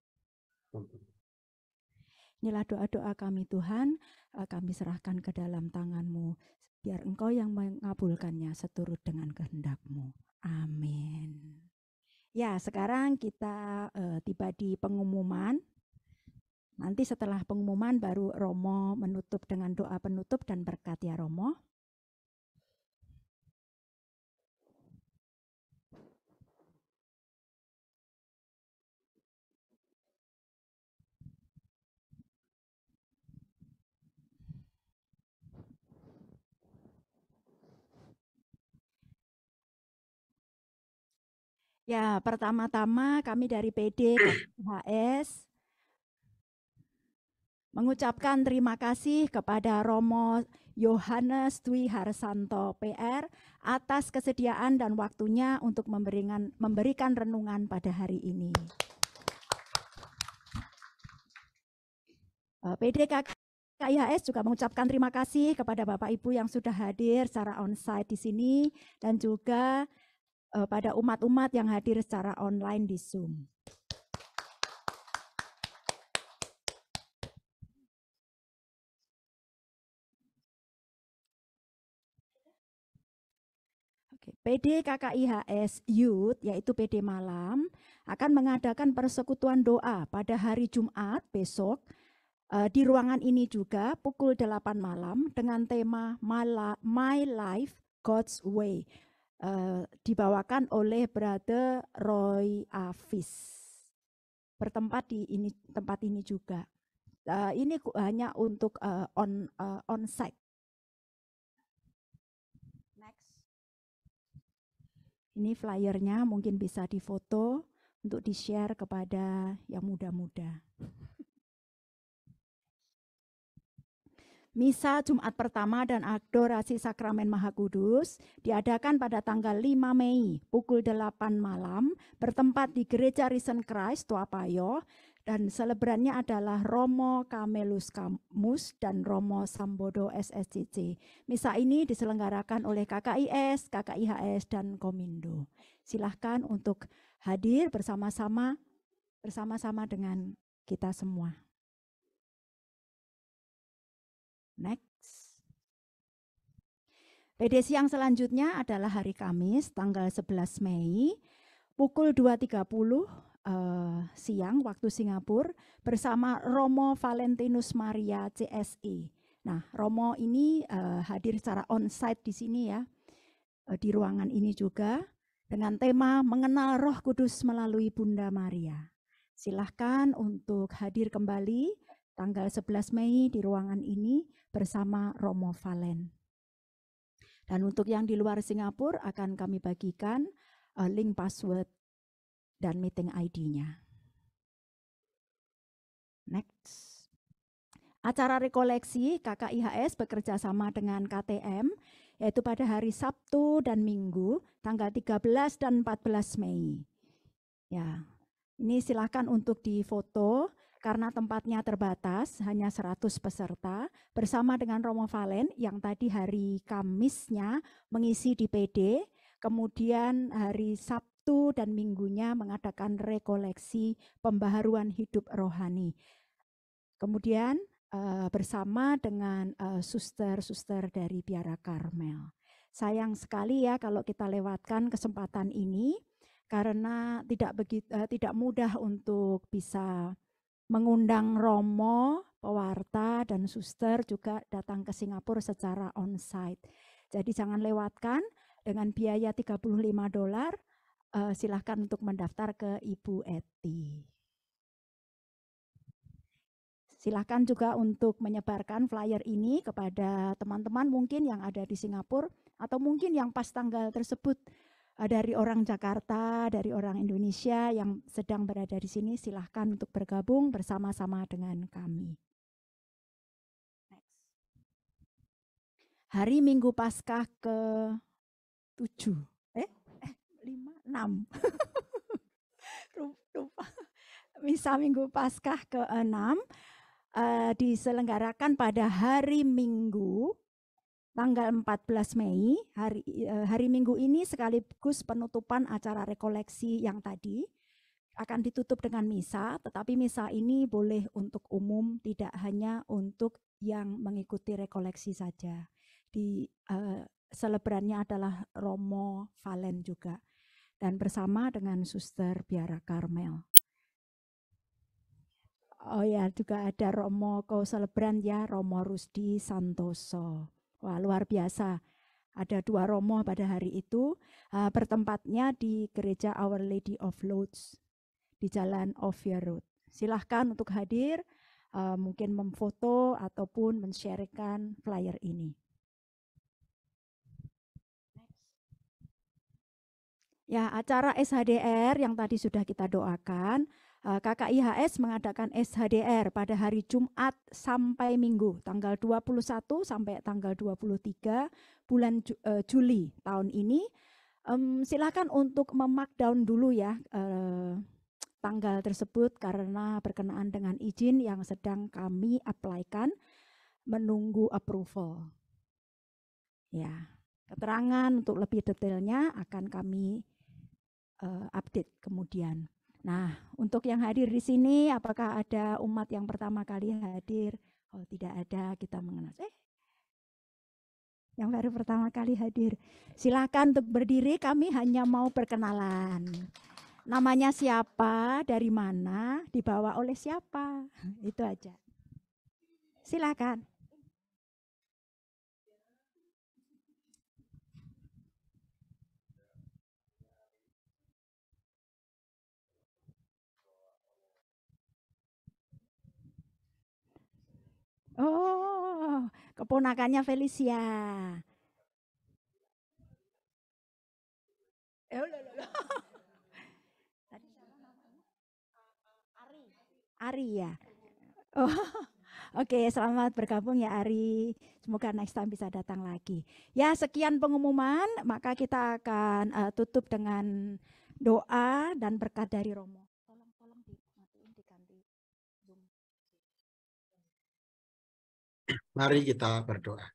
Inilah doa-doa kami Tuhan, kami serahkan ke dalam tangan-Mu, biar Engkau yang mengabulkannya seturut dengan kehendak-Mu. Amin. Ya, sekarang kita tiba di pengumuman. Nanti setelah pengumuman baru Romo menutup dengan doa penutup dan berkat ya Romo. Ya, pertama-tama kami dari PDKKIHS mengucapkan terima kasih kepada Romo Yohanes Dwi Harsanto PR atas kesediaan dan waktunya untuk memberikan renungan pada hari ini. PDKKIHS juga mengucapkan terima kasih kepada Bapak Ibu yang sudah hadir secara onsite di sini dan juga pada umat-umat yang hadir secara online di Zoom. PDKKIHS Youth, yaitu PD Malam, akan mengadakan persekutuan doa pada hari Jumat besok di ruangan ini juga pukul 8 malam dengan tema My Life God's Way. Dibawakan oleh Brother Roy Afis. Bertempat di tempat ini juga. Ini hanya untuk on-site. Next. Ini flyernya mungkin bisa difoto untuk di-share kepada yang muda-muda. Misa Jumat pertama dan adorasi sakramen Maha Kudus diadakan pada tanggal 5 Mei pukul 8 malam bertempat di Gereja Risen Christ Tuapayo, dan selebrannya adalah Romo Camelus Camus dan Romo Sambodo SSCC. Misa ini diselenggarakan oleh KKIS, KKIHS, dan Komindo. Silahkan untuk hadir bersama-sama dengan kita semua. Next. PD siang selanjutnya adalah hari Kamis tanggal 11 Mei pukul 2.30 siang waktu Singapura bersama Romo Valentinus Maria CSI. Nah, Romo ini hadir secara on-site di sini ya, di ruangan ini juga dengan tema mengenal Roh Kudus melalui Bunda Maria. Silahkan untuk hadir kembali tanggal 11 Mei di ruangan ini bersama Romo Valen. Dan untuk yang di luar Singapura akan kami bagikan link password dan meeting ID-nya. Next. Acara rekoleksi KKIHS bekerja sama dengan KTM, yaitu pada hari Sabtu dan Minggu, tanggal 13 dan 14 Mei. Ya, ini silakan untuk difoto karena tempatnya terbatas, hanya 100 peserta, bersama dengan Romo Valen yang tadi hari Kamisnya mengisi di PD, kemudian hari Sabtu dan Minggunya mengadakan rekoleksi pembaharuan hidup rohani. Kemudian bersama dengan suster-suster dari Biara Karmel. Sayang sekali ya kalau kita lewatkan kesempatan ini karena tidak mudah untuk bisa mengundang Romo, pewarta, dan suster juga datang ke Singapura secara on-site. Jadi jangan lewatkan dengan biaya $35. Silahkan untuk mendaftar ke Ibu Eti. Silahkan juga untuk menyebarkan flyer ini kepada teman-teman mungkin yang ada di Singapura atau mungkin yang pas tanggal tersebut dari orang Jakarta, dari orang Indonesia yang sedang berada di sini, silahkan untuk bergabung bersama-sama dengan kami. Next. Hari Minggu Paskah ke-7, 5, 6. Lupa. Misa Minggu Paskah ke-6 diselenggarakan pada hari Minggu tanggal 14 Mei, hari Minggu ini sekaligus penutupan acara rekoleksi yang tadi akan ditutup dengan misa, tetapi misa ini boleh untuk umum, tidak hanya untuk yang mengikuti rekoleksi saja. Selebrannya adalah Romo Valen juga, dan bersama dengan Suster Biara Karmel. Oh ya, juga ada Romo ko-selebran ya, Romo Rusdi Santoso. Wah, luar biasa. Ada 2 romo pada hari itu, bertempatnya di gereja Our Lady of Lourdes di Jalan Ophir Road. Silahkan untuk hadir, mungkin memfoto ataupun men-sharekan flyer ini. Ya, acara SHDR yang tadi sudah kita doakan, KKIHS mengadakan SHDR pada hari Jumat sampai Minggu, tanggal 21 sampai tanggal 23 bulan Juli tahun ini. Silakan untuk memarkdown dulu ya tanggal tersebut karena berkenaan dengan izin yang sedang kami apply-kan, menunggu approval. Ya, keterangan untuk lebih detailnya akan kami update kemudian. Nah, untuk yang hadir di sini, apakah ada umat yang pertama kali hadir? Oh, tidak ada, kita mengenal. Yang baru pertama kali hadir. Silakan untuk berdiri, kami hanya mau perkenalan. Namanya siapa, dari mana, dibawa oleh siapa, itu aja. Silakan. Oh, keponakannya Felicia. Ari ya. Oke, selamat bergabung ya Ari. Semoga next time bisa datang lagi. Ya, sekian pengumuman, maka kita akan tutup dengan doa dan berkat dari Romo. Tolong dimatiin, diganti Zoom. Mari kita berdoa.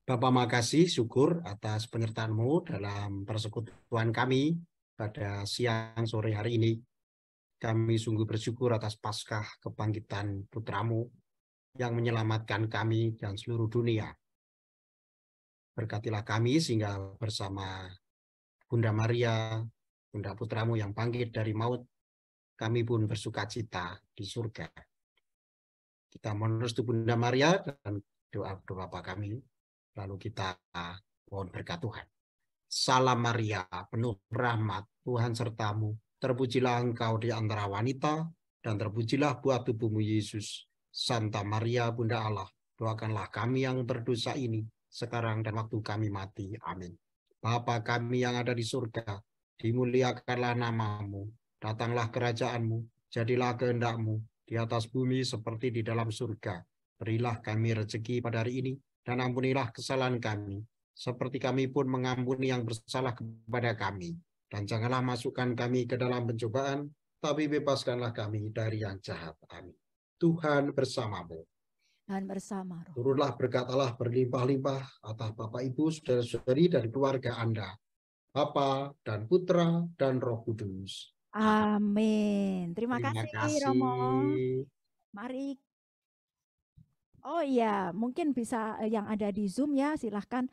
Bapa, makasih, syukur atas penyertaan-Mu dalam persekutuan kami pada siang sore hari ini. Kami sungguh bersyukur atas Paskah kebangkitan Putra-Mu yang menyelamatkan kami dan seluruh dunia. Berkatilah kami sehingga bersama Bunda Maria, Bunda Putra-Mu yang bangkit dari maut, kami pun bersukacita di surga. Kita mohon restu Bunda Maria dan doa Bapa kami. Lalu kita mohon berkat Tuhan. Salam Maria, penuh rahmat, Tuhan sertamu. Terpujilah engkau di antara wanita, dan terpujilah buah tubuhmu Yesus. Santa Maria, Bunda Allah, doakanlah kami yang berdosa ini, sekarang dan waktu kami mati. Amin. Bapa kami yang ada di surga, dimuliakanlah namamu. Datanglah kerajaanmu, jadilah kehendakmu, di atas bumi seperti di dalam surga. Berilah kami rezeki pada hari ini, dan ampunilah kesalahan kami, seperti kami pun mengampuni yang bersalah kepada kami. Dan janganlah masukkan kami ke dalam pencobaan, tapi bebaskanlah kami dari yang jahat. Amin. Tuhan bersamamu. Dan bersama Roh. Turunlah berkat Allah berlimpah-limpah atas Bapak, Ibu, saudara-saudari dan keluarga Anda, Bapa dan Putra dan Roh Kudus. Amin. Terima kasih Romo. Mari. Oh iya, mungkin bisa yang ada di Zoom ya, silahkan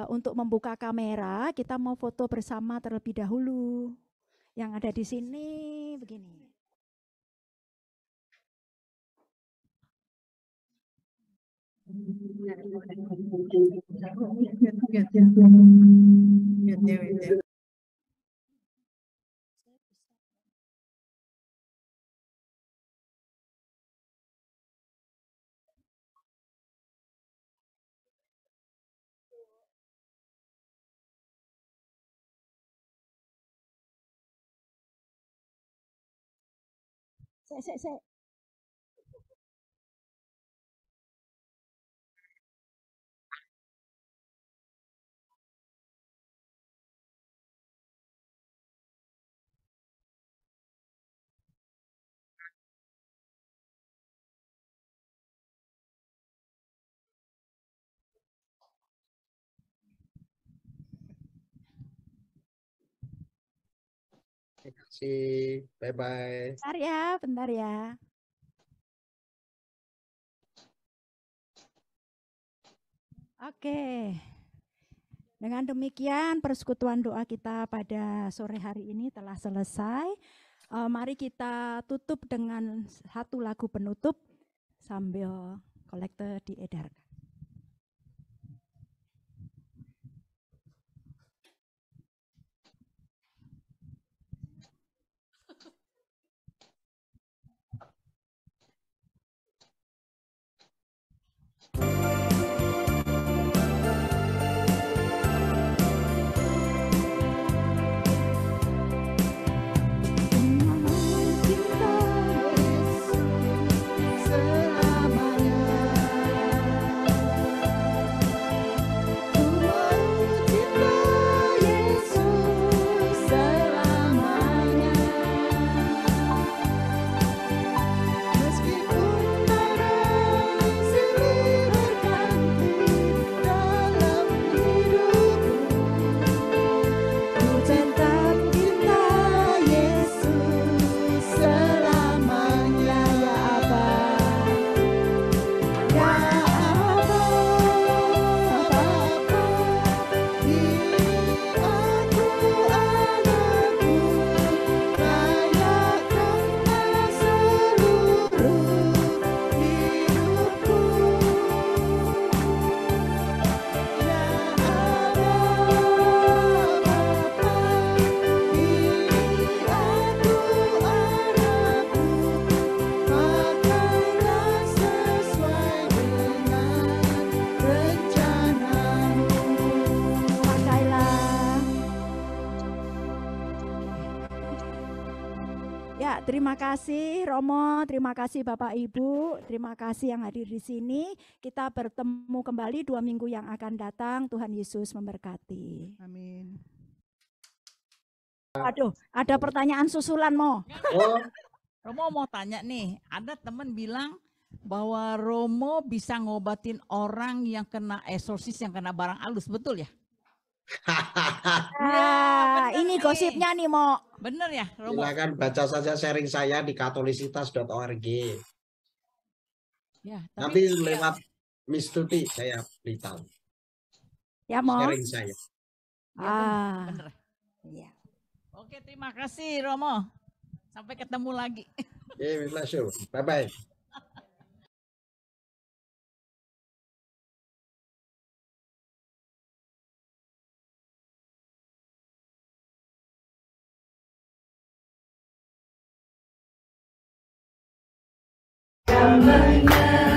untuk membuka kamera, kita mau foto bersama terlebih dahulu. Yang ada di sini begini. Saya. Terima kasih. Bye-bye. Bentar ya. Oke. Dengan demikian persekutuan doa kita pada sore hari ini telah selesai. Mari kita tutup dengan satu lagu penutup sambil kolektor diedarkan. Terima kasih Romo, terima kasih Bapak Ibu, terima kasih yang hadir di sini. Kita bertemu kembali 2 minggu yang akan datang. Tuhan Yesus memberkati. Amin. Aduh, ada pertanyaan susulan Mo. Oh, Romo mau tanya nih, ada teman bilang bahwa Romo bisa ngobatin orang yang kena eksorsis, yang kena barang halus, betul ya? bener Ini nih. gosipnya nih Mo. Bener ya, Romo? silakan baca saja sharing saya di katolisitas.org. Ya, Nanti lewat Miss Tuti saya beritahu Ya Mo. sharing saya. Ya, bener. Iya. Oke, terima kasih Romo. Sampai ketemu lagi. Okay, bless you. Bye-bye. Yang